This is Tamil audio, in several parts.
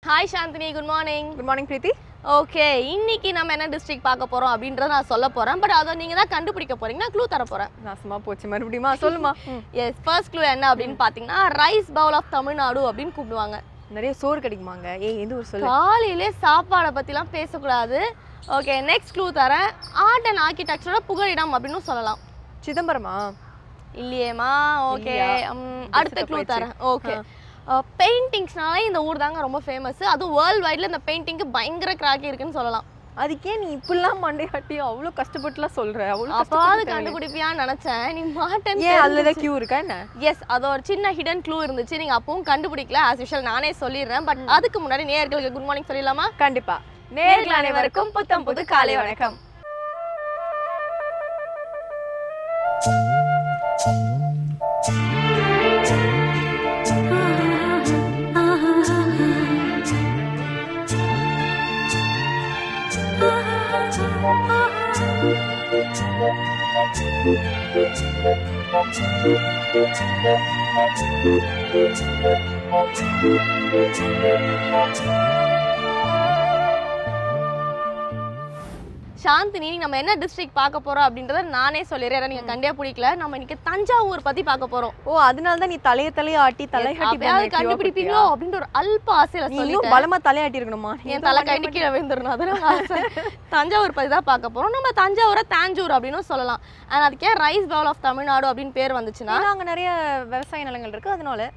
Hi Shantini, good morning. Good morning, Preeti. Okay, இன்னைக்கு நம்ம என்ன டிஸ்ட்ரிக்ட் பார்க்க போறோம் அப்படின்றத நான் சொல்ல போறேன். பட் அத நீங்க தான் கண்டுபிடிக்க போறீங்க. நான் க்ளூ தர போறேன். நாசமா போச்சு மறுபடியுமா சொல்லுமா. எஸ், ஃபர்ஸ்ட் க்ளூ என்ன அப்படினு பாத்தீங்கன்னா ரைஸ் பவுல் ஆஃப் தமிழ்நாடு அப்படினு கூப்பிடுவாங்க. நிறைய சோறு கிடைக்குமாங்க. எந்த ஊர் சொல்லு. காலையிலே சாப்பாட பத்திலாம் பேசக்கூடாது. ஓகே, நெக்ஸ்ட் க்ளூ தரேன். ஆர்ட் அண்ட் ஆர்க்கிடெக்சரோட புகழிடம் அப்படினு சொல்லலாம். சிதம்பரமா? இல்லையேமா. ஓகே, அடுத்த க்ளூ தரேன். ஓகே, பெயிண்டிங்ஸ்னாலே இந்த ஊர் தாங்க ரொம்ப ஃபேமஸ். அது வேர்ல்ட் வைட்ல இந்த பெயிண்டிங்க்கு பயங்கர கிராக்கி இருக்குன்னு சொல்லலாம். அதுக்கே நீ இப்படிலாம் மண்டையாட்டி அவ்வளோ கஷ்டப்பட்டுலாம் சொல்ற. அவ்வளோ அப்பாவது கண்டுபிடிப்பியான்னு நினைச்சேன். நீ மாட்டேன். ஏன் அதுல ஏதாவது கியூ இருக்கா என்ன? எஸ், அது ஒரு சின்ன ஹிடன் க்ளூ இருந்துச்சு. நீங்க அப்பவும் கண்டுபிடிக்கல. ஆஸ் யூஷுவல் நானே சொல்லிடுறேன். பட் அதுக்கு முன்னாடி நேயர்களுக்கு குட் மார்னிங் சொல்லிடலாமா? கண்டிப்பா. நேயர்கள் அனைவருக்கும் புத்தம் புது காலை வணக்கம். சாந்தினி, நம்ம என்ன டிஸ்ட்ரிக்ட் பார்க்க போறோம் அப்படின்றத நானே சொல்லிடுறேன். நீங்க கண்டிப்பா பிடிக்கல. நம்ம இன்னைக்கு தஞ்சாவூர் பத்தி பார்க்க போறோம். ஓ, அதனால தான் நீ தலைய ஆட்டி தலையாட்டி கண்டுபிடிப்பீங்களோ அப்படின்ற ஒரு அல்ப ஆசையில சொல்லிட்டேன். பலமா தலையாட்டி இருக்கணுமா? என் தலை கண்டி கீழே விழுந்துடணும். அதனால தஞ்சாவூர் பத்தி தான் பார்க்க போறோம். நம்ம தஞ்சாவூரை தாஞ்சூர் அப்படின்னு சொல்லலாம். அதுக்கே ரைஸ் பவுல் ஆஃப் தமிழ்நாடு அப்படின்னு பேர் வந்துச்சுன்னா அங்க நிறைய விவசாய நிலங்கள் இருக்கு. அதனால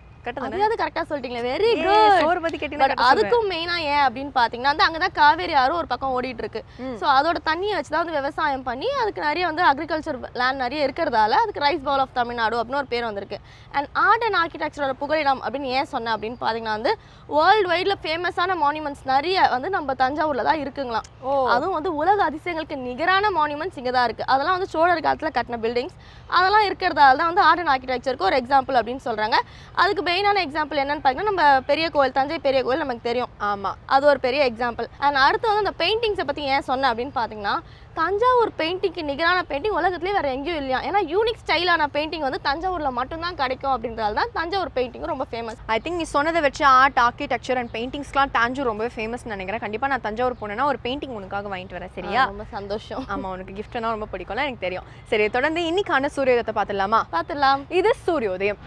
அது கரெக்டா சொல்லிட்டீங்களே. Very good. சோறு பத்தி கேட்டினா பட் அதுக்கும் மெயினா ஏன் அப்படின்னு பாத்தீங்கன்னா வந்து அங்கதான் காவேரி ஆறு ஒரு பக்கம் ஓடிட்டு இருக்கு. சோ அதோட தண்ணியை வச்சுதான் வந்து விவசாயம் பண்ணி அதுக்கு நிறைய வந்து அக்ரிகல்ச்சர் லேண்ட் நிறைய இருக்கிறதால அதுக்கு ரைஸ் பவுல் ஆஃப் தமிழ்நாடு அப்படின்னு ஒரு பேர் வந்திருக்கு. அண்ட் ஆர்ட் அண்ட் ஆர்க்கிடெக்சரோட புகழிடம் அப்படின்னு ஏன் சொன்னேன் அப்படின்னு பாத்தீங்கன்னா வந்து வேர்ல்டு வைட்ல ஃபேமஸான மானுமெண்ட்ஸ் நிறைய வந்து நம்ம தஞ்சாவூர்ல தான் இருக்குங்களாம். அதுவும் வந்து உலக அதிசயங்களுக்கு நிகரான மானுமெண்ட்ஸ் இங்க தான் இருக்கு. அதெல்லாம் வந்து சோழர் காலத்துல கட்டின பில்டிங்ஸ் அதெல்லாம் இருக்கிறதால தான் வந்து ஆர்ட் அண்ட் ஆர்க்கிடெக்சருக்கு ஒரு எக்ஸாம்பிள் அப்படின்னு சொல்றாங்க. அதுக்கு மெயினான எக்ஸாம்பிள் என்னன்னு பார்த்தீங்கன்னா நம்ம பெரிய கோயில், தஞ்சை பெரிய கோயில் நமக்கு தெரியும். ஆமா, அது ஒரு பெரிய எக்ஸாம்பிள். அண்ட் அடுத்து வந்து அந்த பெயிண்டிங்ஸை பற்றி ஏன் சொன்னேன் அப்படின்னு பார்த்தீங்கன்னா தஞ்சாவூர் பெயிண்டிங்க்கு நிகரான பெயிண்டிங் உலகத்துலேயே வேறு எங்கேயும் இல்லையா. ஏன்னா யூனிக் ஸ்டைலான பெயிண்டிங் வந்து தஞ்சாவூரில் மட்டும்தான் கிடைக்கும் அப்படின்றதால தான் தஞ்சாவூர் பெயிண்டிங் ரொம்ப ஃபேமஸ். ஐ திங்க் நீ சொன்னதை வச்சு ஆர்ட், ஆர்க்கிடெக்சர் அண்ட் பெயிண்டிங்ஸ்லாம் தாஞ்சூர் ரொம்பவே ஃபேமஸ்னு நினைக்கிறேன். கண்டிப்பாக நான் தஞ்சாவூர் போனேன்னா ஒரு பெயிண்டிங் உனக்காக வாங்கிட்டு வரேன். சரியா? ரொம்ப சந்தோஷம். ஆமாம், உனக்கு கிஃப்ட்னா ரொம்ப பிடிக்கும்ல, எனக்கு தெரியும். சரி, தொடர்ந்து இன்னைக்கான சூரியோதயத்தை பார்த்துடலாமா? பார்த்துடலாம். இது சூரியோதயம்.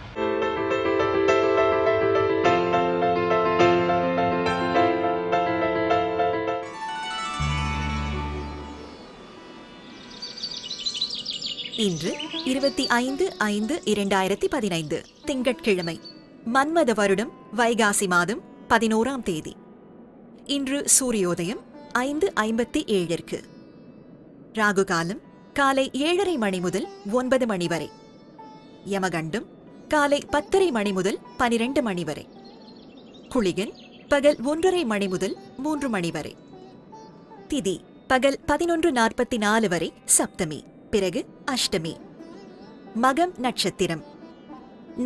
இன்று 25/5/2015 திங்கட்கிழமை, மன்மத வருடம் வைகாசி மாதம் 11ஆம் தேதி. இன்று சூரியோதயம் 5:57. ராகு காலம் காலை 7:30 மணி முதல் 9 மணி வரை. யமகண்டம் காலை 10:30 மணி முதல் 12 மணி வரை. குளிகன் பகல் 1:30 மணி முதல் 3 மணி வரை. திதி பகல் 11:44 வரை சப்தமி, பிறகு அஷ்டமி. மகம் நட்சத்திரம்.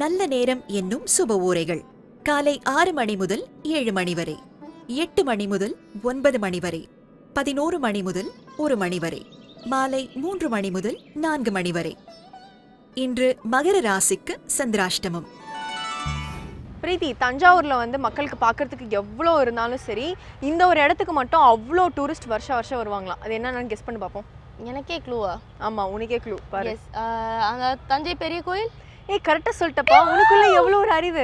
நல்ல நேரம் என்னும் சுப ஊரைகள் காலை 6 மணி முதல் 7 மணி வரை, 8 மணி முதல் 9 மணி வரை, 11 மணி முதல் 1 மணி வரை, மாலை 3 மணி முதல் 4 மணி வரை. இன்று மகர ராசிக்கு சந்திராஷ்டமம். பிரீத்தி, தஞ்சாவூர்ல வந்து மக்களுக்கு பார்க்கறதுக்கு எவ்வளோ இருந்தாலும் சரி, இந்த ஒரு இடத்துக்கு மட்டும் அவ்வளோ டூரிஸ்ட் வருஷம் வருவாங்களாம். அது என்னன்னு கெஸ் பண்ணி பார்ப்போம். எனக்கே க்ளூவா? ஆமா, உனக்கே க்ளூ பாரு. எஸ், அங்க தஞ்சை பெரிய கோயில். கரெக்டா சொல்லிட்டப்பா. உனக்குள்ள எவ்வளவு ஒரு அறிவு.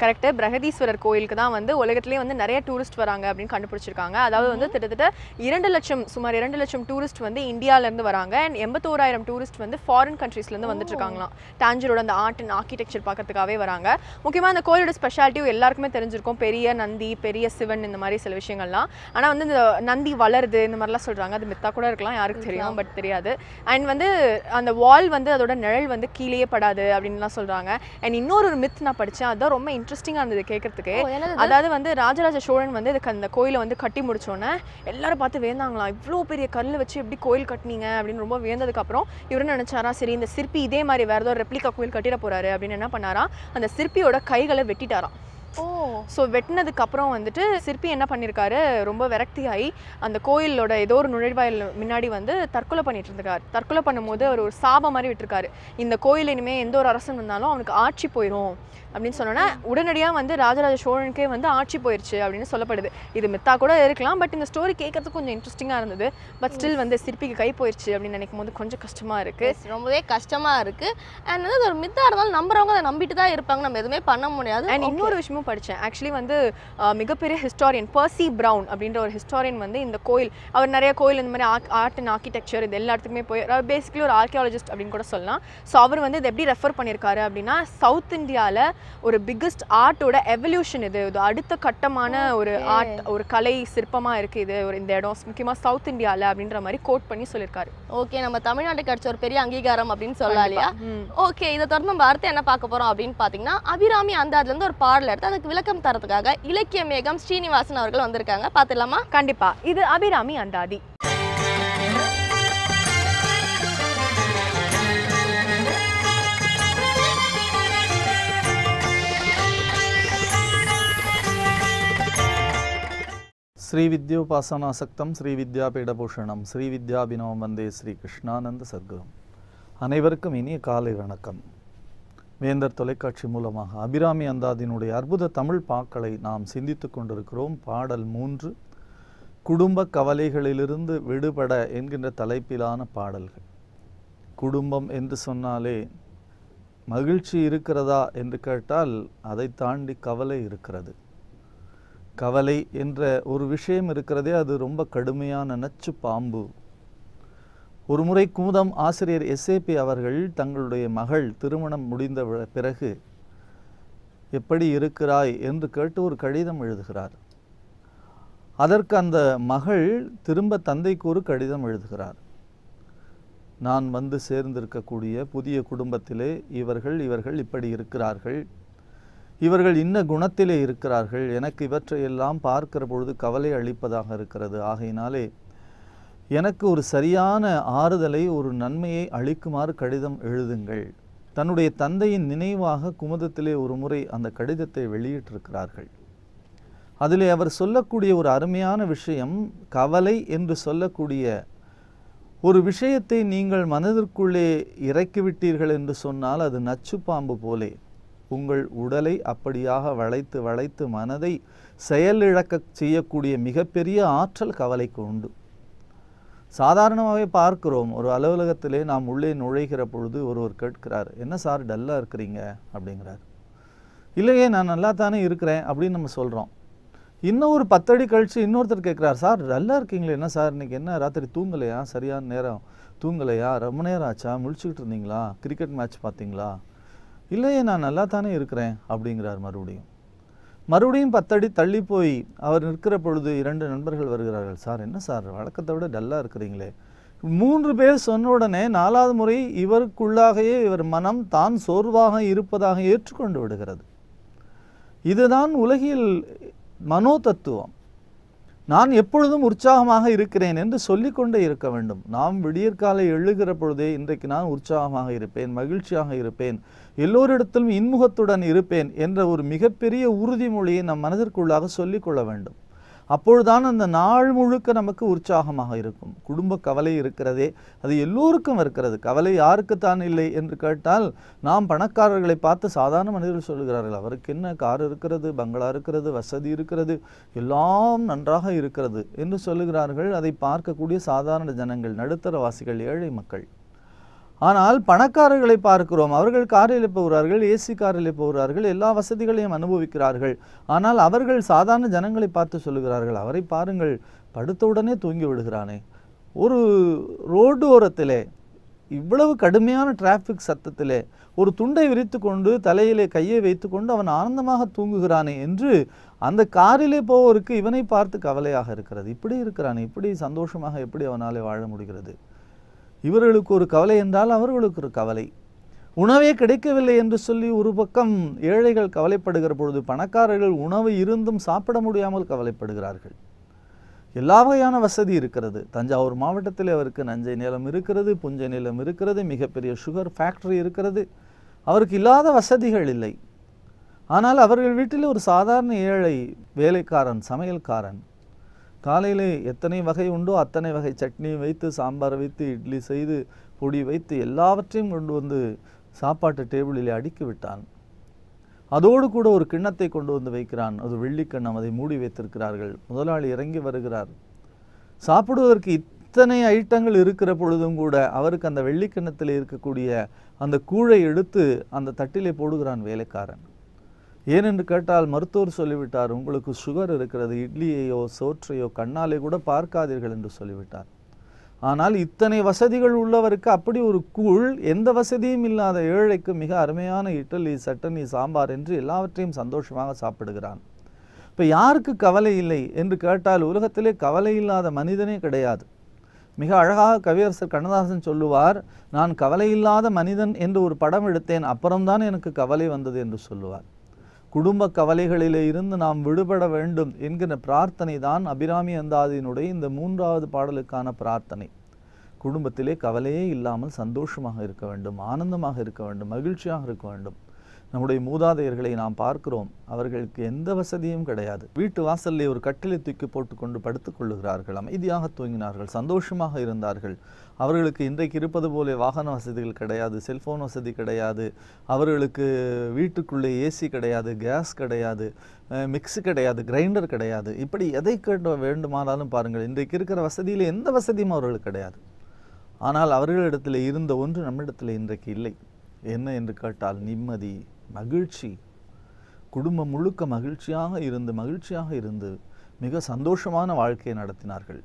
கரெக்ட். பிரகதீஸ்வரர் கோயிலுக்கு தான் வந்து உலகத்திலேயே வந்து நிறைய டூரிஸ்ட் வராங்க அப்படின்னு கண்டுபிடிச்சிருக்காங்க. அதாவது வந்து கிட்டத்தட்ட 2 லட்சம், சுமார் 2 லட்சம் டூரிஸ்ட் வந்து இந்தியால இருந்து வராங்க. 81,000 டூரிஸ்ட் வந்து ஃபாரின் கண்ட்ரீஸ்ல இருந்து வந்துட்டு இருக்காங்களாம். தாஞ்சூரோட அந்த ஆர்ட் அண்ட் ஆர்க்கிடெக்சர் பார்க்கறதுக்காகவே வராங்க. முக்கியமா அந்த கோயிலோட ஸ்பெஷாலிட்டியும் எல்லாருக்குமே தெரிஞ்சிருக்கும். பெரிய நந்தி, பெரிய சிவன், இந்த மாதிரி சில விஷயங்கள்லாம். ஆனா வந்து இந்த நந்தி வளருது இந்த மாதிரிலாம் சொல்றாங்க. அது மித்தா கூட இருக்கலாம், யாருக்கு தெரியும், பட் தெரியாது. அண்ட் வந்து அந்த வால் வந்து அதோட நிழல் வந்து கீழேயே படாது அப்படின்னு சொல்றாங்க. அண்ட் இன்னொரு மித் நான் படிச்சேன், அதான் ரொம்ப இன்ட்ரெஸ்டிங்கா இருந்தது கேட்கறதுக்கு. அதாவது வந்து ராஜராஜ சோழன் வந்து அந்த கோயிலை வந்து கட்டி முடிச்சோன்னே எல்லாரும் பார்த்து வேந்தாங்களாம். இவ்வளோ பெரிய கல்லை வச்சு எப்படி கோயில் கட்டினீங்க அப்படின்னு ரொம்ப வேந்ததுக்கு அப்புறம் இவரு நினைச்சாரா, சரி இந்த சிற்பி இதே மாதிரி வேற ஏதோ ரெப்ளிகா கோயில் கட்டிட போறாரு அப்படின்னு என்ன பண்ணாராம், அந்த சிற்பியோட கைகளை வெட்டிட்டாராம். ஸோ வெட்டினதுக்கு அப்புறம் வந்துட்டு சிற்பி என்ன பண்ணியிருக்காரு, ரொம்ப விரக்தியாகி அந்த கோயிலோட ஏதோ ஒரு நுழைவாயில் முன்னாடி வந்து தற்கொலை பண்ணிட்டு இருந்திருக்காரு. தற்கொலை பண்ணும்போது அவர் ஒரு சாபம் மாதிரி விட்டுருக்காரு, இந்த கோயில் இனிமேல் எந்த ஒரு அரசன் வந்தாலும் அவனுக்கு ஆட்சி போயிடும் அப்படின்னு சொன்னோன்னா உடனடியாக வந்து ராஜராஜ சோழனுக்கே வந்து ஆட்சி போயிடுச்சு அப்படின்னு சொல்லப்படுது. இது மித்தா கூட இருக்கலாம், பட் இந்த ஸ்டோரி கேட்கறதுக்கு கொஞ்சம் இன்ட்ரெஸ்டிங்காக இருந்தது. பட் ஸ்டில் வந்து சிற்பிக்கு கை போயிடுச்சு அப்படின்னு நினைக்கும் போது கொஞ்சம் கஷ்டமாக இருக்குது. ரொம்பவே கஷ்டமாக இருக்குது. அண்ட் வந்து அது ஒரு மித்தா இருந்தாலும் நம்புறவங்க அதை நம்பிட்டு தான் இருப்பாங்க, நம்ம எதுவுமே பண்ண முடியாது. அண்ட் இன்னொரு விஷயமும் படித்தேன். ஆக்சுவலி வந்து மிகப்பெரிய ஹிஸ்டாரியன் பர்சி ப்ரவுன் அப்படின்ற ஒரு ஹிஸ்டாரியன் வந்து இந்த கோயில், அவர் நிறைய கோயில் இந்த மாதிரி ஆர்ட் அண்ட் ஆர்கிடெக்சர் இது எல்லா இடத்துக்குமே போய் பேசிக்கலி ஒரு ஆர்கியாலஜிஸ்ட் அப்படின்னு கூட சொல்லலாம். ஸோ அவர் வந்து இது எப்படி ரெஃபர் பண்ணியிருக்காரு அப்படின்னா, சவுத் இந்தியாவில் ஒரு பிக்கஸ்ட் ஆர்ட்டோட எவல்யூஷன் இது அடுத்த கட்டமான ஒரு ஆர்ட், ஒரு கலை சிற்பமாக இருக்குது இது ஒரு இந்த இடம் முக்கியமாக சவுத் இந்தியாவில் அப்படின்ற மாதிரி கோட் பண்ணி சொல்லியிருக்காரு. ஓகே, நம்ம தமிழ்நாட்டுக்கு கிடைச்ச ஒரு பெரிய அங்கீகாரம் அப்படின்னு சொல்லலாம் இல்லையா? ஓகே, இதை தொடர்ந்து நம்ம அடுத்து என்ன பார்க்க போகிறோம் அப்படின்னு பார்த்தீங்கன்னா, அபிராமி அந்தாதிலேருந்து ஒரு பாடல் எடுத்து அதுக்கு விளக்கம் தரதுக்காக இலக்கிய மேகம் ஸ்ரீனிவாசன் அவர்கள் வந்திருக்காங்க. பார்த்துடலாமா? கண்டிப்பாக. இது அபிராமி அந்தாதி. ஸ்ரீவித்யோபாசனாசக்தம் ஸ்ரீவித்யாபீடபூஷணம் ஸ்ரீவித்யாபினவம் வந்தே ஸ்ரீ கிருஷ்ணானந்த சத்குரும். அனைவருக்கும் இனிய காலை வணக்கம். வேந்தர் தொலைக்காட்சி மூலமாக அபிராமி அந்தாதியினுடைய அற்புத தமிழ் பாக்களை நாம் சிந்தித்து கொண்டிருக்கிறோம். பாடல் 3 குடும்ப கவலைகளிலிருந்து விடுபட என்கின்ற தலைப்பிலான பாடல்கள். குடும்பம் என்று சொன்னாலே மகிழ்ச்சி இருக்கிறதா என்று கேட்டால் அதை தாண்டி கவலை இருக்கிறது. கவலை என்ற ஒரு விஷயம் இருக்கிறதே, அது ரொம்ப கடுமையான நச்சு பாம்பு. ஒரு முறை குமுதம் ஆசிரியர் எஸ்ஏபி அவர்கள் தங்களுடைய மகள் திருமணம் முடிந்த பிறகு எப்படி இருக்கிறாய் என்று கேட்டு ஒரு கடிதம் எழுதுகிறார். அதற்கு அந்த மகள் திரும்ப தந்தைக்கு ஒரு கடிதம் எழுதுகிறார். நான் வந்து சேர்ந்திருக்கக்கூடிய புதிய குடும்பத்திலே இவர்கள் இப்படி இருக்கிறார்கள், இவர்கள் இன்ன குணத்திலே இருக்கிறார்கள், எனக்கு இவற்றையெல்லாம் பார்க்கிற பொழுது கவலை அளிப்பதாக இருக்கிறது. ஆகையினாலே எனக்கு ஒரு சரியான ஆறுதலை, ஒரு நன்மையை அளிக்குமாறு கடிதம் எழுதுங்கள். தன்னுடைய தந்தையின் நினைவாக குமுதத்திலே ஒரு முறை அந்த கடிதத்தை வெளியிட்டிருக்கிறார்கள். அதிலே அவர் சொல்லக்கூடிய ஒரு அருமையான விஷயம், கவலை என்று சொல்லக்கூடிய ஒரு விஷயத்தை நீங்கள் மனதிற்குள்ளே இறக்கிவிட்டீர்கள் என்று சொன்னால் அது நச்சு பாம்பு போலே உங்கள் உடலை அப்படியாக வளைத்து வளைத்து மனதை செயலிழக்க செய்யக்கூடிய மிகப்பெரிய ஆற்றல் கவலைக்கு உண்டு. சாதாரணமாகவே பார்க்கிறோம், ஒரு அலுவலகத்திலே நாம் உள்ளே நுழைகிற பொழுது ஒருவர் கேட்கிறார், என்ன சார் டல்லாக இருக்கிறீங்க அப்படிங்கிறார். இல்லையே நான் நல்லா தானே இருக்கிறேன் அப்படின்னு நம்ம சொல்கிறோம். இன்னும் ஒரு 10 அடி கழித்து இன்னொருத்தர் கேட்குறார், சார் டல்லாக இருக்கீங்களே, என்ன சார் இன்றைக்கி என்ன ராத்திரி தூங்கலையா, சரியான நேரம் தூங்கலையா, ரொம்ப நேரம் ஆச்சா, முழிச்சுக்கிட்டு இருந்தீங்களா, கிரிக்கெட் மேட்ச் பார்த்தீங்களா, இல்லையே நான் நல்லா தானே இருக்கிறேன் அப்படிங்கிறார். மறுபடியும் 10 அடி தள்ளி போய் அவர் நிற்கிற பொழுது 2 நண்பர்கள் வருகிறார்கள். சார் என்ன சார் வழக்கத்தை விட டல்லாக இருக்கிறீங்களே. 3 பேர் சொன்ன உடனே 4வது முறை இவருக்குள்ளாகவே இவர் மனம் தான் சோர்வாக இருப்பதாக ஏற்றுக்கொண்டு விடுகிறது. இதுதான் உலகில் மனோ தத்துவம். நான் எப்பொழுதும் உற்சாகமாக இருக்கிறேன் என்று சொல்லிக்கொண்டே இருக்க வேண்டும். நாம் விடியற்காலை எழுகிற பொழுதே இன்றைக்கு நான் உற்சாகமாக இருப்பேன், மகிழ்ச்சியாக இருப்பேன், எல்லோரிடத்திலும் இன்முகத்துடன் இருப்பேன் என்ற ஒரு மிகப்பெரிய உறுதிமொழியை நம் மனதிற்குள்ளாக சொல்லிக்கொள்ள வேண்டும். அப்பொழுதுதான் அந்த நாள் முழுக்க நமக்கு உற்சாகமாக இருக்கும். குடும்ப கவலை இருக்கிறதே, அது எல்லோருக்கும் இருக்கிறது. கவலை யாருக்குத்தான் இல்லை என்று கேட்டால், நாம் பணக்காரர்களை பார்த்து சாதாரண மனிதர்கள் சொல்கிறார்கள், அவருக்கு என்ன கார் இருக்கிறது, பங்களா இருக்கிறது, வசதி இருக்கிறது, எல்லாம் நன்றாக இருக்கிறது என்று சொல்லுகிறார்கள். அதை பார்க்கக்கூடிய சாதாரண ஜனங்கள், நடுத்தரவாசிகள், ஏழை மக்கள். ஆனால் பணக்காரர்களை பார்க்கிறோம், அவர்கள் காரில் போகிறார்கள், ஏசி காரில் போகிறார்கள், எல்லா வசதிகளையும் அனுபவிக்கிறார்கள். ஆனால் அவர்கள் சாதாரண ஜனங்களை பார்த்து சொல்லுகிறார்கள், அவரை பாருங்கள் படுத்தவுடனே தூங்கி விடுகிறானே, ஒரு ரோடு ஓரத்திலே இவ்வளவு கடுமையான டிராஃபிக் சத்தத்திலே ஒரு துண்டை விரித்து கொண்டு தலையிலே கையை வைத்து கொண்டு அவன் ஆனந்தமாக தூங்குகிறானே என்று அந்த காரிலே போவோருக்கு இவனை பார்த்து கவலையாக இருக்கிறது. இப்படி இருக்கிறானே, இப்படி சந்தோஷமாக எப்படி அவனாலே வாழ முடிகிறது? இவர்களுக்கு ஒரு கவலை என்றால் அவர்களுக்கு ஒரு கவலை. உணவே கிடைக்கவில்லை என்று சொல்லி ஒரு பக்கம் ஏழைகள் கவலைப்படுகிற பொழுது, பணக்காரர்கள் உணவு இருந்தும் சாப்பிட முடியாமல் கவலைப்படுகிறார்கள். எல்லா வகையான வசதி இருக்கிறது. தஞ்சாவூர் மாவட்டத்தில் அவருக்கு நஞ்சை நிலம் இருக்கிறது, புஞ்சை நிலம் இருக்கிறது, மிகப்பெரிய சுகர் ஃபேக்டரி இருக்கிறது. அவருக்கு இல்லாத வசதிகள் இல்லை. ஆனால் அவர்கள் வீட்டில் ஒரு சாதாரண ஏழை வேலைக்காரன், சமையல்காரன் காலையிலே எத்தனை வகை உண்டோ அத்தனை வகை சட்னி வைத்து, சாம்பார் வைத்து, இட்லி செய்து, பொடி வைத்து எல்லாவற்றையும் கொண்டு வந்து சாப்பாட்டு டேபிளிலே அடுக்கி விட்டான். அதோடு கூட ஒரு கிண்ணத்தை கொண்டு வந்து வைக்கிறான். அது வெள்ளிக்கிண்ணம், அதை மூடி வைத்திருக்கிறார்கள். முதலாளி இறங்கி வருகிறார். சாப்பிடுவதற்கு இத்தனை ஐட்டங்கள் இருக்கிற பொழுதும் கூட அவருக்கு அந்த வெள்ளிக்கிண்ணத்தில் இருக்கக்கூடிய அந்த கூழை எடுத்து அந்த தட்டிலே போடுகிறான் வேலைக்காரன். ஏனென்று கேட்டால் மருத்துவர் சொல்லிவிட்டார், உங்களுக்கு சுகர் இருக்கிறது, இட்லியையோ சோற்றையோ கண்ணாலே கூட பார்க்காதீர்கள் என்று சொல்லிவிட்டார். ஆனால் இத்தனை வசதிகள் உள்ளவருக்கு அப்படி ஒரு கூழ், எந்த வசதியும் இல்லாத ஏழைக்கு மிக அருமையான இட்லி, சட்டனி, சாம்பார் என்று எல்லாவற்றையும் சந்தோஷமாக சாப்பிடுகிறான். இப்போ யாருக்கு கவலை இல்லை என்று கேட்டால் உலகத்திலே கவலை இல்லாத மனிதனே கிடையாது. மிக அழகாக கவியரசர் கண்ணதாசன் சொல்லுவார், நான் கவலை இல்லாத மனிதன் என்று ஒரு படம் எடுத்தேன், அப்புறம்தான் எனக்கு கவலை வந்தது என்று சொல்லுவார். குடும்ப கவலைகளிலே இருந்து நாம் விடுபட வேண்டும் என்கிற பிரார்த்தனை தான் அபிராமி அந்தாதியினுடைய இந்த 3வது பாடலுக்கான பிரார்த்தனை. குடும்பத்திலே கவலையே இல்லாமல் சந்தோஷமாக இருக்க வேண்டும், ஆனந்தமாக இருக்க வேண்டும், மகிழ்ச்சியாக இருக்க வேண்டும். நம்முடைய மூதாதையர்களை நாம் பார்க்கிறோம், அவர்களுக்கு எந்த வசதியும் கிடையாது. வீட்டு வாசல்லே ஒரு கட்டிலை தூக்கி போட்டுக்கொண்டு படுத்துக் கொள்ளுகிறார்கள், அமைதியாக தூங்கினார்கள், சந்தோஷமாக இருந்தார்கள். அவர்களுக்கு இன்றைக்கு இருப்பது போல வாகன வசதிகள் கிடையாது, செல்போன் வசதி கிடையாது, அவர்களுக்கு வீட்டுக்குள்ளே ஏசி கிடையாது, கேஸ் கிடையாது, மிக்ஸி கிடையாது, கிரைண்டர் கிடையாது. இப்படி எதை கேட்ட வேண்டுமானாலும் பாருங்கள், இன்றைக்கு இருக்கிற வசதியில் எந்த வசதியும் அவர்களுக்கு கிடையாது. ஆனால் அவர்களிடத்தில் இருந்த ஒன்று நம்மிடத்தில் இன்றைக்கு இல்லை. என்ன என்று கேட்டால் நிம்மதி, மகிழ்ச்சி. குடும்பம் முழுக்க மகிழ்ச்சியாக இருந்து மிக சந்தோஷமான வாழ்க்கையை நடத்தினார்கள்.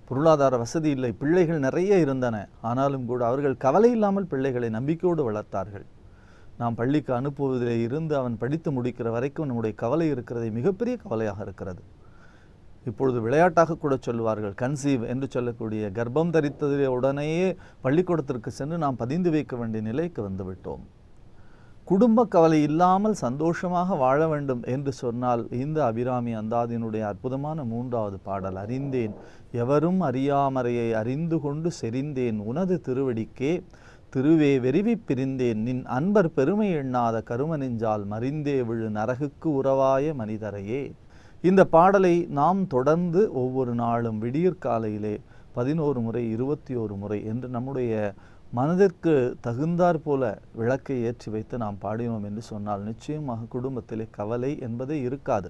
பொருளாதார வசதி இல்லை, பிள்ளைகள் நிறைய இருந்தன. ஆனாலும் கூட அவர்கள் கவலை இல்லாமல் பிள்ளைகளை நம்பிக்கையோடு வளர்த்தார்கள். நாம் பள்ளிக்கு அனுப்புவதிலே இருந்து அவன் படித்து முடிக்கிற வரைக்கும் நம்முடைய கவலை இருக்கிறது மிகப்பெரிய கவலையாக இருக்கிறது. இப்பொழுது விளையாட்டாக கூட சொல்லுவார்கள், கன்சீவ் என்று சொல்லக்கூடிய கர்ப்பம் தரித்ததிலே உடனேயே பள்ளிக்கூடத்திற்கு சென்று நாம் பதிந்து வைக்க வேண்டிய நிலைக்கு வந்துவிட்டோம். குடும்ப கவலை இல்லாமல் சந்தோஷமாக வாழ வேண்டும் என்று சொன்னால் இந்த அபிராமி அந்தாதியினுடைய அற்புதமான 3வது பாடல், அறிந்தேன் எவரும் அறியாமறையை அறிந்து கொண்டு செறிந்தேன் உனது திருவடிக்கே திருவே வெறிவி பிரிந்தேன் நின் அன்பர் பெருமை எண்ணாத கரும நெஞ்சால் மறிந்தே விழு நரகுக்கு உறவாய மனிதரையே. இந்த பாடலை நாம் தொடர்ந்து ஒவ்வொரு நாளும் விடியற்காலையிலே 11 முறை 21 முறை என்று நம்முடைய மனதிற்கு தகுந்தாற் போல விளக்கை ஏற்றி வைத்து நாம் பாடினோம் என்று சொன்னால் நிச்சயமாக குடும்பத்திலே கவலை என்பதே இருக்காது.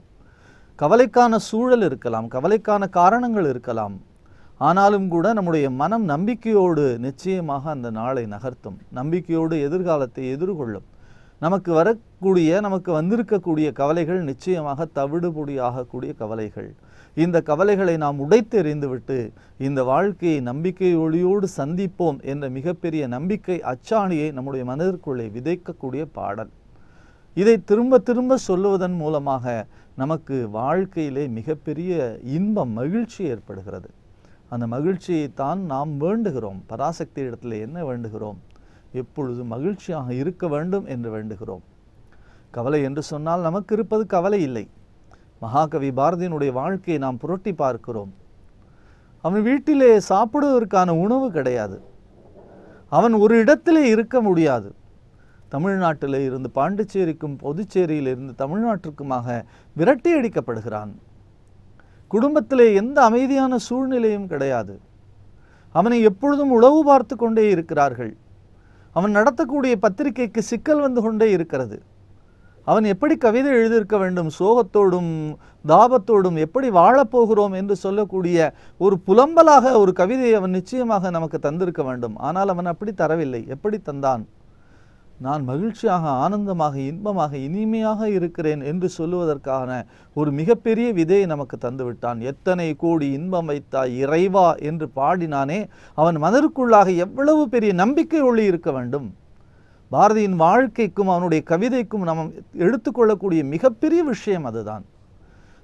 கவலைக்கான சூழல் இருக்கலாம், கவலைக்கான காரணங்கள் இருக்கலாம். ஆனாலும் கூட நம்முடைய மனம் நம்பிக்கையோடு நிச்சயமாக அந்த நாளை நகர்த்தும், நம்பிக்கையோடு எதிர்காலத்தை எதிர்கொள்ளும். நமக்கு வந்திருக்கக்கூடிய கவலைகள் நிச்சயமாக தவிடுபொடியாகக்கூடிய கவலைகள். இந்த கவலைகளை நாம் உடைத்தெறிந்துவிட்டு இந்த வாழ்க்கையை நம்பிக்கை ஒளியோடு சந்திப்போம் என்ற மிகப்பெரிய நம்பிக்கை அச்சாணியை நம்முடைய மனதிற்குள்ளே விதைக்கக்கூடிய பாடல். இதை திரும்ப திரும்ப சொல்லுவதன் மூலமாக நமக்கு வாழ்க்கையிலே மிகப்பெரிய இன்பம், மகிழ்ச்சி ஏற்படுகிறது. அந்த மகிழ்ச்சியைத்தான் நாம் வேண்டுகிறோம். பராசக்தி இடத்துல என்ன வேண்டுகிறோம்? எப்பொழுதும் மகிழ்ச்சியாக இருக்க வேண்டும் என்று வேண்டுகிறோம். கவலை என்று சொன்னால் நமக்கு இருப்பது கவலை இல்லை. மகாகவி பாரதியினுடைய வாழ்க்கையை நாம் புரட்டி பார்க்கிறோம். அவன் வீட்டிலே சாப்பிடுவதற்கான உணவு கிடையாது. அவன் ஒரு இடத்திலே இருக்க முடியாது. தமிழ்நாட்டிலே இருந்து பாண்டிச்சேரிக்கும் புதுச்சேரியிலிருந்து தமிழ்நாட்டிற்குமாக விரட்டி அடிக்கப்படுகிறான். குடும்பத்திலே எந்த அமைதியான சூழ்நிலையும் கிடையாது. அவனை எப்பொழுதும் உளவு பார்த்து கொண்டே இருக்கிறார்கள். அவன் நடத்தக்கூடிய பத்திரிகைக்கு சிக்கல் வந்து கொண்டே இருக்கிறது. அவன் எப்படி கவிதை எழுதியிருக்க வேண்டும், சோகத்தோடும் தாபத்தோடும் எப்படி வாழப்போகிறோம் என்று சொல்லக்கூடிய ஒரு புலம்பலாக ஒரு கவிதையை அவன் நிச்சயமாக நமக்கு தந்திருக்க வேண்டும். ஆனால் அவன் அப்படி தரவில்லை. எப்படி தந்தான்? நான் மகிழ்ச்சியாக, ஆனந்தமாக, இன்பமாக, இனிமையாக இருக்கிறேன் என்று சொல்லுவதற்கான ஒரு மிகப்பெரிய விதையை நமக்கு தந்துவிட்டான். எத்தனை கோடி இன்பம் வைத்தாய் இறைவா என்று பாடினானே, அவன் மனதிற்குள்ளாக எவ்வளவு பெரிய நம்பிக்கை ஒளி இருக்க வேண்டும். பாரதியின் வாழ்க்கைக்கும் அவனுடைய கவிதைக்கும் நாம் எடுத்துக்கொள்ளக்கூடிய மிகப்பெரிய விஷயம் அதுதான்.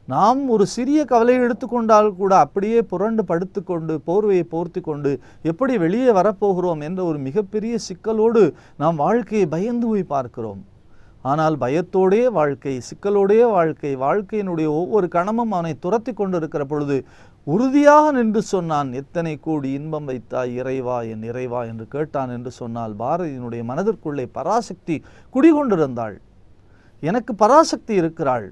நாம் ஒரு சிறிய கவலையை எடுத்துக்கொண்டால் கூட அப்படியே புரண்டு படுத்துக்கொண்டு போர்வையை போர்த்தி கொண்டு எப்படி வெளியே வரப்போகிறோம் என்ற ஒரு மிகப்பெரிய சிக்கலோடு நாம் வாழ்க்கையை பயந்து போய் பார்க்கிறோம். ஆனால் பயத்தோடைய வாழ்க்கை, சிக்கலோடைய வாழ்க்கை, வாழ்க்கையினுடைய ஒவ்வொரு கணமும் அவனை துரத்தி கொண்டு இருக்கிற பொழுது உறுதியாக நின்று சொன்னான், எத்தனை கோடி இன்பம் வைத்தாய் இறைவா என் இறைவா என்று கேட்டான் என்று சொன்னால் பாரதியினுடைய மனதிற்குள்ளே பராசக்தி குடிகொண்டிருந்தாள். எனக்கு பராசக்தி இருக்கிறாள்,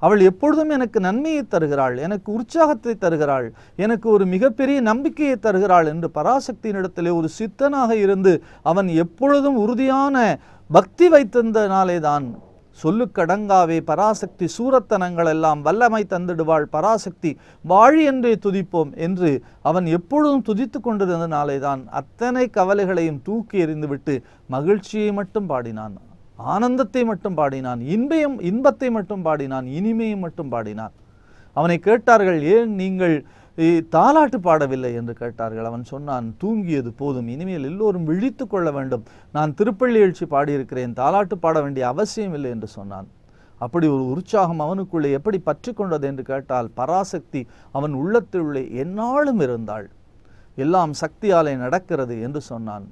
அவள் எப்பொழுதும் எனக்கு நன்மையை தருகிறாள், எனக்கு உற்சாகத்தை தருகிறாள், எனக்கு ஒரு மிகப்பெரிய நம்பிக்கையை தருகிறாள் என்று பராசக்தியினிடத்திலே ஒரு சித்தனாக இருந்து அவன் எப்பொழுதும் உறுதியான பக்தி வைத்திருந்தனாலே தான் சொல்லுக்கடங்காவே பராசக்தி சூரத்தனங்கள் எல்லாம் வல்லமை தந்திடுவாள், பராசக்தி வாழி என்றே துதிப்போம் என்று அவன் எப்பொழுதும் துதித்து கொண்டிருந்தனாலே தான் அத்தனை கவலைகளையும் தூக்கி எறிந்துவிட்டு மகிழ்ச்சியை மட்டும் பாடினான், ஆனந்தத்தை மட்டும் பாடினான், இன்பத்தை மட்டும் பாடினான், இனிமையை மட்டும் பாடினான். அவனை கேட்டார்கள், ஏன் நீங்கள் தாலாட்டு பாடவில்லை என்று கேட்டார்கள். அவன் சொன்னான், தூங்கியது போதும், இனிமேல் எல்லோரும் விழித்து கொள்ள வேண்டும், நான் திருப்பள்ளி எழுச்சி பாடியிருக்கிறேன், தாலாட்டு பாட வேண்டிய அவசியம் இல்லை என்று சொன்னான். அப்படி ஒரு உற்சாகம் அவனுக்குள்ளே எப்படி பற்றி கொண்டது என்று கேட்டால், பராசக்தி அவன் உள்ளத்திலுள்ளே எந்நாளும் இருந்தாள், எல்லாம் சக்தியாலே நடக்கிறது என்று சொன்னான்.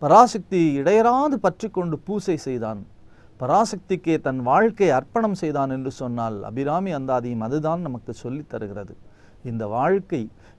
பராசக்தி இடையராது பற்றி கொண்டு பூசை செய்தான், பராசக்திக்கே தன் வாழ்க்கை அர்ப்பணம் செய்தான் என்று சொன்னால் அபிராமி அந்தாதியும் அதுதான் நமக்கு சொல்லித் தருகிறது.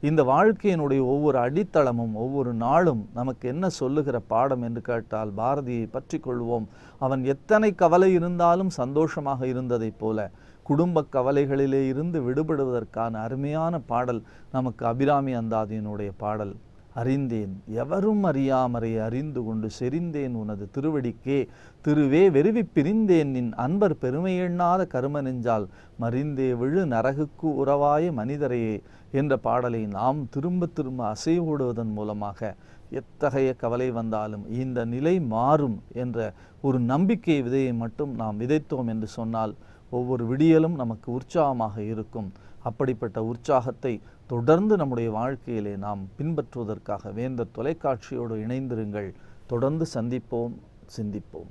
இந்த வாழ்க்கையினுடைய ஒவ்வொரு அடித்தளமும் ஒவ்வொரு நாளும் நமக்கு என்ன சொல்லுகிற பாடம் என்று கேட்டால், பாரதியை பற்றி கொள்வோம். அவன் எத்தனை கவலை இருந்தாலும் சந்தோஷமாக இருந்ததைப் போல குடும்ப கவலைகளிலே இருந்து விடுபடுவதற்கான அருமையான பாடல் நமக்கு அபிராமி அந்தாதியினுடைய பாடல். அறிந்தேன் எவரும் அறியாமறை அறிந்து கொண்டு செறிந்தேன் உனது திருவடிக்கே, திருவே வெறுவி பிரிந்தேன் நின் அன்பர் பெருமை எண்ணாத கரும நெஞ்சால் மறிந்தே விழு நரகுக்கு உறவாய மனிதரையே என்ற பாடலை நாம் திரும்ப திரும்ப அசைவோடுவதன் மூலமாக எத்தகைய கவலை வந்தாலும் இந்த நிலை மாறும் என்ற ஒரு நம்பிக்கை விதையை மட்டும் நாம் விதைத்தோம் என்று சொன்னால் ஒவ்வொரு விடியலும் நமக்கு உற்சாகமாக இருக்கும். அப்படிப்பட்ட உற்சாகத்தை தொடர்ந்து நம்முடைய வாழ்க்கையிலே நாம் பின்பற்றுவதற்காக வேந்தர் தொலைக்காட்சியோடு இணைந்திருங்கள். தொடர்ந்து சந்திப்போம், சிந்திப்போம்.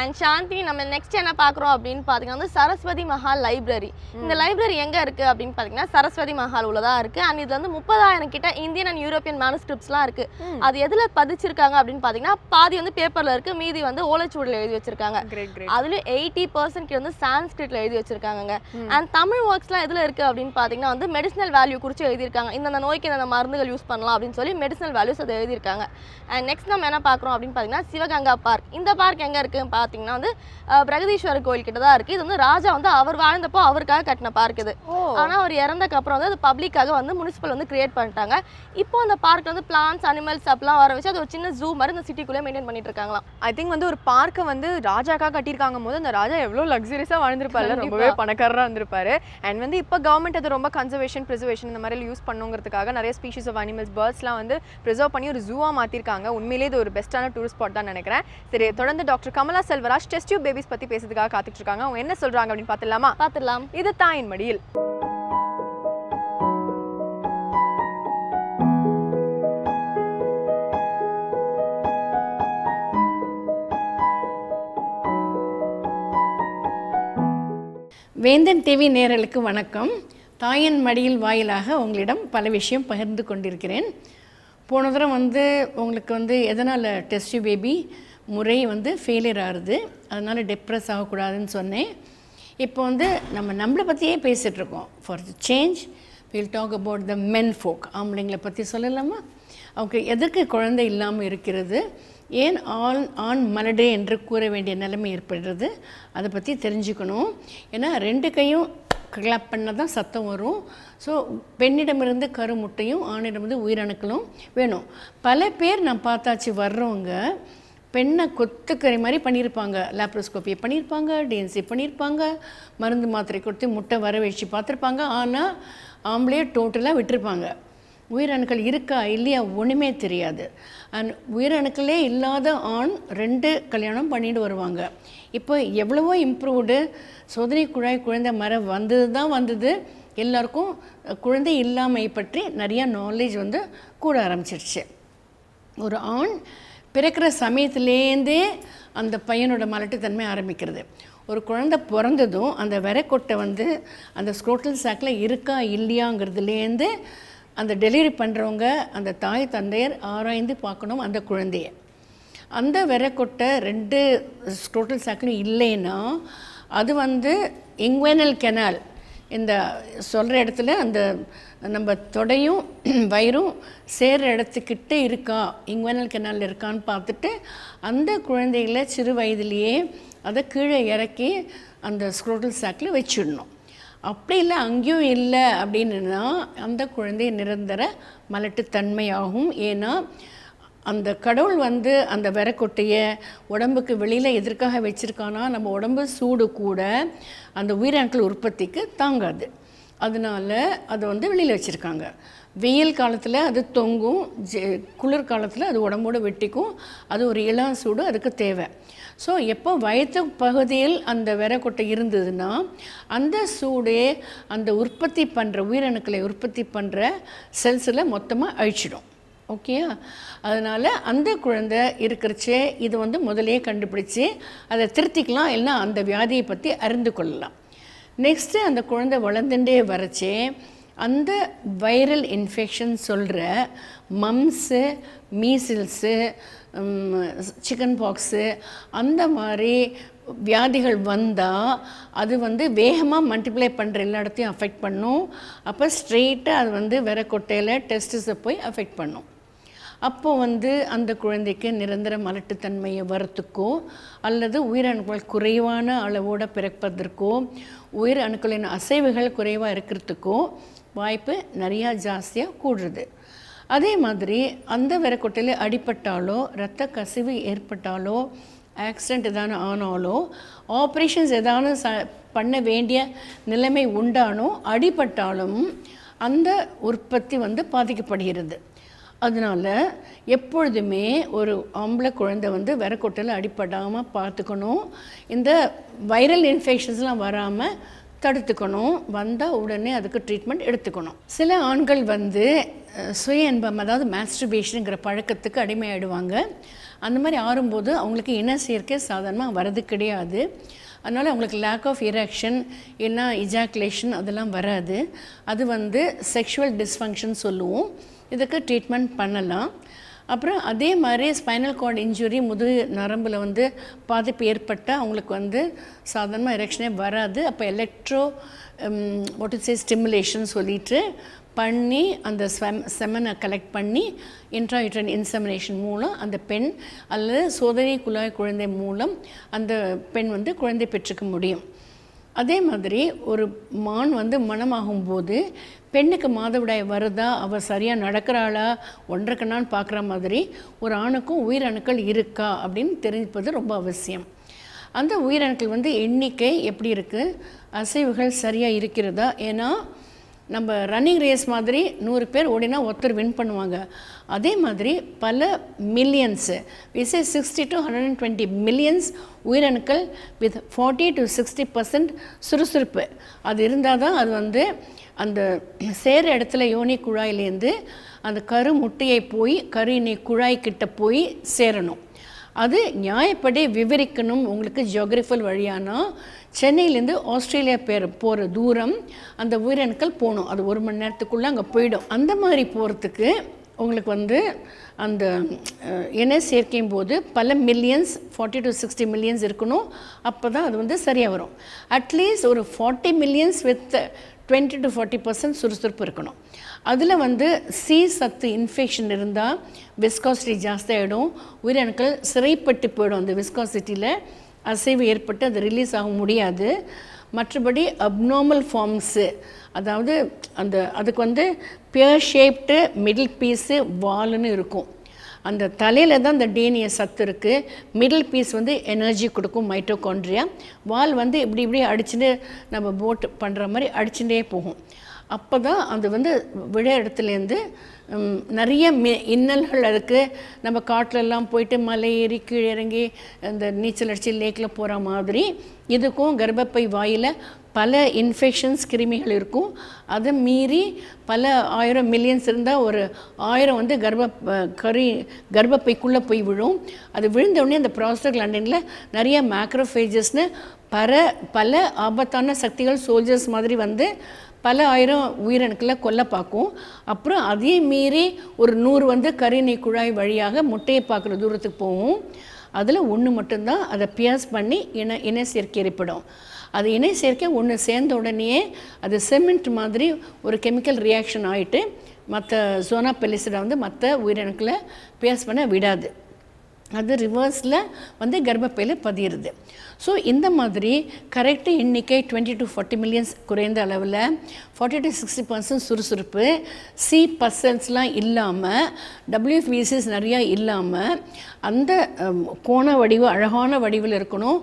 அண்ட் சாந்தி, நம்ம நெக்ஸ்ட் என்ன பார்க்குறோம் அப்படின்னு பார்த்தீங்கன்னா வந்து சரஸ்வதி மஹால் லைப்ரரி. இந்த லைப்ரரி எங்கே இருக்குது அப்படின்னு பார்த்தீங்கன்னா சரஸ்வதி மஹால் உள்ளதாக இருக்குது. அண்ட் இது வந்து 30,000 கிட்ட இந்தியன் அண்ட் யூரோப்பியன் மேனுஸ்கிரிப்ட்ஸ்லாம் இருக்குது. அது எதில் பதிச்சிருக்காங்க அப்படின்னு பார்த்தீங்கன்னா பாதி வந்து பேப்பரில் இருக்குது, மீதி வந்து ஓலைச்சுவடியில் எழுதி வச்சிருக்காங்க. அதுலேயும் 80% வந்து சான்ஸ்கிரிட்டில் எழுதி வச்சிருக்காங்க. அண்ட் தமிழ் ஒர்க்ஸ்லாம் எதில் இருக்குது அப்படின்னு பார்த்தீங்கன்னா வந்து மெடிசனல் வேல்யூ குறித்து எழுதியிருக்காங்க. இந்த நோய்க்கு இந்த மருந்துகள் யூஸ் பண்ணலாம் அப்படின்னு சொல்லி மெடிசனல் வேல்யூஸ் அதை எழுதியிருக்காங்க. அண்ட் நெக்ஸ்ட் நம்ம என்ன பார்க்குறோம் அப்படின்னு பார்த்தீங்கன்னா சிவகங்கா பார்க். இந்த பார்க் எங்கே இருக்குது பார்த்தீங்கன்னா வந்து பிரகதீஸ்வரர் கோயில் கிட்ட தான் இருக்கு. இது வந்து ராஜா வந்து அவர் வாழ்ந்தப்போ அவருக்காக கட்டின பார்க் இது. ஆனா அவர் இறந்தக்கு அப்புறம் வந்து அது பப்ளிக்காக வந்து முனிசிபல் வந்து கிரியேட் பண்ணிட்டாங்க. இப்போ அந்த பார்க்ல வந்து பிளான்ட்ஸ், அனிமல்ஸ் அப்படிலாம் வர வச்சு அது ஒரு சின்ன ஜூ மாதிரி இந்த சிட்டிக்குள்ளே மெயின்டைன் பண்ணிட்டு இருக்காங்களாம். ஐ திங்க் வந்து ஒரு பார்க்கை வந்து ராஜாக்காக கட்டியிருக்காங்க போது அந்த ராஜா எவ்வளோ லக்ஸரியஸாக வாழ்ந்திருப்பாரு, ரொம்பவே பணக்காரராக இருந்திருப்பாரு. அண்ட் வந்து இப்போ கவர்மெண்ட் அது ரொம்ப கன்சர்வேஷன், ப்ரிசர்வேஷன் இந்த மாதிரி யூஸ் பண்ணுங்கிறதுக்காக நிறைய ஸ்பீஷிஸ் ஆஃப் அனிமல்ஸ், பேர்ட்ஸ்லாம் வந்து ப்ரிசர்வ் பண்ணி ஒரு ஜூவாக மாற்றிருக்காங்க. உண்மையிலே இது ஒரு பெஸ்ட்டான டூரிஸ்ட் ஸ்பாட் தான் நினைக்கிறேன். சரி, தொடர்ந்து doctor Kamala Selvaraj test tube babies பற்றி பேசுறதுக்காக காத்துட்டு இருக்காங்க. அவங்க என்ன சொல்றாங்க அப்படின்னு பார்த்துடலாம். இது தாயின் மடியில். வேந்தன் டிவி நேயர்களுக்கு வணக்கம். தாயின் மடியில் வாயிலாக உங்களிடம் பல விஷயம் பகிர்ந்து கொண்டிருக்கிறேன். போன தடவை வந்து உங்களுக்கு வந்து எதனால் டெஸ்ட் பேபி முறை வந்து ஃபெயிலியர் ஆகுது, அதனால் டிப்ரெஸ் ஆகக்கூடாதுன்னு சொன்னேன். இப்போ வந்து நம்மளை பற்றியே பேசிகிட்ருக்கோம். For the change will talk about the men folk. ஆம்பளைங்களை பற்றி சொல்லலாமா? அவங்க எதற்கு குழந்தை இல்லாமல் இருக்கிறது, ஏன் ஆண் மலடே என்று கூற வேண்டிய நிலைமை ஏற்படுறது, அதை பற்றி தெரிஞ்சுக்கணும். ஏன்னா 2 கையும் கிளாப் பண்ண தான் சத்தம் வரும். ஸோ பெண்ணிடமிருந்து கருமுட்டையும் ஆணிடமிருந்து உயிரணுக்களும் வேணும். பல பேர் நான் பார்த்தாச்சு வர்றவங்க பெண்ணை கொத்துக்கறி மாதிரி பண்ணியிருப்பாங்க. லேப்ரோஸ்கோப்பி பண்ணியிருப்பாங்க, டிஎன்சி பண்ணியிருப்பாங்க, மருந்து மாத்திரை கொடுத்து முட்டை வர வச்சு பார்த்துருப்பாங்க. ஆனால் ஆம்பளையே டோட்டலாக விட்டுருப்பாங்க. உயிரணுக்கள் இருக்கா இல்லையா ஒன்றுமே தெரியாது. அண்ட் உயிரணுக்களே இல்லாத ஆண் 2 கல்யாணம் பண்ணிட்டு வருவாங்க. இப்போ எவ்வளவோ இம்ப்ரூவ்டு சோதனை குழாய் குழந்தை மரம் வந்தது. எல்லாருக்கும் குழந்தை இல்லாமை பற்றி நிறையா நாலேஜ் வந்து கூட ஆரம்பிச்சிருச்சு. ஒரு ஆண் பிறக்கிற சமயத்துலேருந்தே அந்த பையனோட மலட்டுத்தன்மை ஆரம்பிக்கிறது. ஒரு குழந்தை பிறந்ததும் அந்த விரைக்கொட்டை வந்து அந்த ஸ்க்ரோட்டல் சாக்கில் இருக்கா இல்லையாங்கிறதுலேருந்து அந்த டெலிவரி பண்ணுறவங்க அந்த தாய் தந்தையர் ஆராய்ந்து பார்க்கணும் அந்த குழந்தைய. அந்த விரைக்கொட்டை 2 ஸ்க்ரோட்டல் சாக்கிலும் இல்லைன்னா அது வந்து இங்வெனல் கெனால் இந்த சொல்கிற இடத்துல அந்த நம்ம தொடையும் வயிறும் சேர்கிற இடத்துக்கிட்டே இருக்கா, இங்குவனல் கெனால் இருக்கான்னு பார்த்துட்டு அந்த குழந்தைகளை சிறு வயதிலேயே அதை கீழே இறக்கி அந்த ஸ்க்ரோட்டல் சாக்கில் வச்சிடணும். அப்படி இல்லை அங்கேயும் இல்லை அப்படின்னா அந்த குழந்தை நிரந்தர மலட்டுத்தன்மையாகும். ஏன்னா அந்த கடவுள் வந்து அந்த விரக்கொட்டையை உடம்புக்கு வெளியில் எதற்காக வச்சுருக்கானா, நம்ம உடம்பு சூடு கூட அந்த உயிரணுக்கள் உற்பத்திக்கு தாங்காது, அதனால அதை வந்து வெளியில் வச்சுருக்காங்க. வெயில் காலத்தில் அது தொங்கும், குளிர் காலத்தில் அது உடம்போடு வெட்டிக்கும், அது ஒரு இளம் சூடு அதுக்கு தேவை. ஸோ எப்போ வயிற்று பகுதியில் அந்த விரக்கொட்டை இருந்ததுன்னா அந்த சூடே அந்த உற்பத்தி பண்ணுற உயிரணுக்களை உற்பத்தி பண்ணுற செல்ஸில் மொத்தமாக அழிச்சிடும். ஓகேயா? அதனால் அந்த குழந்தை இருக்கிறச்சே இது வந்து முதலே கண்டுபிடிச்சி அதை திருத்திக்கலாம், இல்லைன்னா அந்த வியாதியை பற்றி அறிந்து கொள்ளலாம். நெக்ஸ்ட்டு அந்த குழந்தை வளர்ந்துட்டே வரச்சே அந்த வைரல் இன்ஃபெக்ஷன் சொல்கிற மம்ஸு, மீசில்ஸு, சிக்கன் பாக்ஸு அந்த மாதிரி வியாதிகள் வந்தால் அது வந்து வேகமாக மல்டிப்ளை பண்ணுற எல்லா இடத்தையும் அஃபெக்ட் பண்ணும். அப்போ ஸ்ட்ரெயிட்டாக அது வந்து விரக்கொட்டையில் டெஸ்டிஸை போய் அஃபெக்ட் பண்ணும். அப்போது வந்து அந்த குழந்தைக்கு நிரந்தர மலட்டுத்தன்மையை வரத்துக்கோ அல்லது உயிரணுக்கள் குறைவான அளவோடு பிறப்பதற்கோ உயிரணுக்களின் அசைவுகள் குறைவாக இருக்கிறதுக்கோ வாய்ப்பு நிறையா ஜாஸ்தியாக கூடுறது. அதே மாதிரி அந்த விரக்கொட்டையில் அடிபட்டாலோ இரத்த கசிவு ஏற்பட்டாலோ ஆக்சிடெண்ட் எதான ஆனாலோ ஆப்ரேஷன்ஸ் எதான பண்ண வேண்டிய நிலைமை உண்டானோ அடிபட்டாலும் அந்த உற்பத்தி வந்து பாதிக்கப்படுகிறது. அதனால் எப்பொழுதுமே ஒரு ஆம்பளை குழந்தை வந்து விரக்கொட்டையில் அடிப்படாமல் பார்த்துக்கணும். இந்த வைரல் இன்ஃபெக்ஷன்ஸ்லாம் வராமல் தடுத்துக்கணும். வந்தால் உடனே அதுக்கு ட்ரீட்மெண்ட் எடுத்துக்கணும். சில ஆண்கள் வந்து சுய இன்பம், அதாவது மாஸ்டர்பேஷனுங்கிற பழக்கத்துக்கு அடிமையாயிடுவாங்க. அந்த மாதிரி ஆறும்போது அவங்களுக்கு இன சேர்க்கை சாதாரணமாக வரது கிடையாது. அதனால் அவங்களுக்கு லேக் ஆஃப் இரெக்ஷன் இல்லைனா இஜாக்குலேஷன் அதெல்லாம் வராது. அது வந்து செக்ஷுவல் டிஸ்ஃபங்க்ஷன் சொல்லுவோம். இதுக்கு ட்ரீட்மெண்ட் பண்ணலாம். அப்புறம் அதே மாதிரி ஸ்பைனல் கார்டு இன்ஜுரி, முதுகு நரம்பில் வந்து பாதிப்பு ஏற்பட்டால் அவங்களுக்கு வந்து சாதாரணமாக எரெக்ஷனே வராது. அப்போ எலக்ட்ரோ ஸ்டிமுலேஷன் சொல்லிட்டு பண்ணி அந்த செமனை கலெக்ட் பண்ணி இன்ட்ராயூட்ரைன் இன்செமினேஷன் மூலம் அந்த பெண் அல்லது சோதனை குழாய் குழந்தை மூலம் அந்த பெண் வந்து குழந்தை பெற்றுக்க முடியும். அதே மாதிரி ஒரு மான் வந்து மணமாகும்போது பெண்ணுக்கு மாதவிடாய் வருதா, அவள் சரியாக நடக்கிறாளா, ஒன்றரைக்கண்ணான்னு பார்க்குற மாதிரி ஒரு ஆணுக்கும் உயிரணுக்கள் இருக்கா அப்படின்னு தெரிஞ்சுப்பது ரொம்ப அவசியம். அந்த உயிரணுக்கள் வந்து எண்ணிக்கை எப்படி இருக்குது, அசைவுகள் சரியாக இருக்கிறதா. ஏன்னா நம்ம ரன்னிங் ரேஸ் மாதிரி 100 பேர் ஓடினா ஒருத்தர் வின் பண்ணுவாங்க. அதே மாதிரி பல மில்லியன்ஸு, விசே 60 to 120 மில்லியன்ஸ் உயிரணுக்கள் வித் 40 to 60% சுறுசுறுப்பு அது இருந்தால் தான் அது வந்து அந்த சேர இடத்துல யோனி குழாயிலேருந்து அந்த கரு முட்டையை போய் கருணை குழாய்கிட்ட போய் சேரணும். அது நியாயப்படி விவரிக்கணும் உங்களுக்கு ஜியோகிராஃபல் வழியானா சென்னையிலேருந்து ஆஸ்திரேலியா போகிற தூரம் அந்த உயிரணுக்கள் போகணும். அது 1 மணி நேரத்துக்குள்ளே அங்கே போயிடும். அந்த மாதிரி போகிறதுக்கு உங்களுக்கு வந்து அந்த இணை சேர்க்கையும் போது பல மில்லியன்ஸ் 40 to 60 மில்லியன்ஸ் இருக்கணும். அப்போ தான் அது வந்து சரியாக வரும். அட்லீஸ்ட் ஒரு 40 மில்லியன்ஸ் வித் 20 to 40% சுறுசுறுப்பு இருக்கணும். அதில் வந்து சி சத்து இன்ஃபெக்ஷன் இருந்தால் விஸ்காசிட்டி ஜாஸ்தியாகிடும், உயிரணுக்கள் சிறைப்பட்டு போயிடும். அந்த விஸ்காசிட்டியில் அசைவு ஏற்பட்டு அது ரிலீஸ் ஆக முடியாது. மற்றபடி அப்நார்மல் ஃபார்ம்ஸு, அதாவது அந்த அதுக்கு வந்து பியர் ஷேப்டு மிடில் பீஸு வால்னு இருக்கும். அந்த தலையில் தான் அந்த டிஎன்ஏ சத்து இருக்குது. மிடில் பீஸ் வந்து எனர்ஜி கொடுக்கும், மைட்டோகாண்ட்ரியா. வால் வந்து இப்படி இப்படி அடிச்சுட்டு நம்ம போட் பண்ணுற மாதிரி அடிச்சுட்டே போகும். அப்போ தான் அது வந்து விழ இடத்துலேருந்து நிறைய இன்னல்கள் அதுக்கு. நம்ம காட்டிலெல்லாம் போயிட்டு மலை ஏறி கீழே இறங்கி அந்த நீச்சல் அடிச்சு லேக்கில் போகிற மாதிரி இதுக்கும் கர்ப்பப்பை வாயில் பல இன்ஃபெக்ஷன்ஸ் கிருமிகள் இருக்கும். அதை மீறி பல 1000 மில்லியன்ஸ் இருந்தால் ஒரு 1000 வந்து கர்ப்பப்பைக்குள்ளே போய் விழும். அது விழுந்தவுடனே அந்த ப்ராஸ்டோக்ளாண்டினில் நிறைய மேக்ரோஃபேஜஸ்னு பல ஆபத்தான சக்திகள் சோல்ஜர்ஸ் மாதிரி வந்து பல 1000 உயிரணுக்களை கொல்ல பார்க்கும். அப்புறம் அதே மீறி ஒரு 100 வந்து கருணை குழாய் வழியாக முட்டையை பார்க்குற தூரத்துக்கு போகும். அதில் 1 மட்டும்தான் அதை பியர்ஸ் பண்ணி இணை சேர்க்கை ஏற்படும். அது இணை சேர்க்கை ஒன்று சேர்ந்த உடனேயே அது சிமெண்ட் மாதிரி ஒரு கெமிக்கல் ரியாக்ஷன் ஆகிட்டு மற்ற ஜோனா பெல்லிசிடா வந்து மற்ற உயிரணுக்களை பேஸ் பண்ண விடாது. அது ரிவர்ஸில் வந்து கர்ப்பப்பையில் பதியிருது. ஸோ இந்த மாதிரி கரெக்டு எண்ணிக்கை 20 to 40 மில்லியன்ஸ் குறைந்த அளவில் 40 to 60% சுறுசுறுப்பு, சி பர்சன்ஸ்லாம் இல்லாமல், WFVCs நிறையா இல்லாமல், அந்த கோண வடிவு அழகான வடிவில் இருக்கணும்.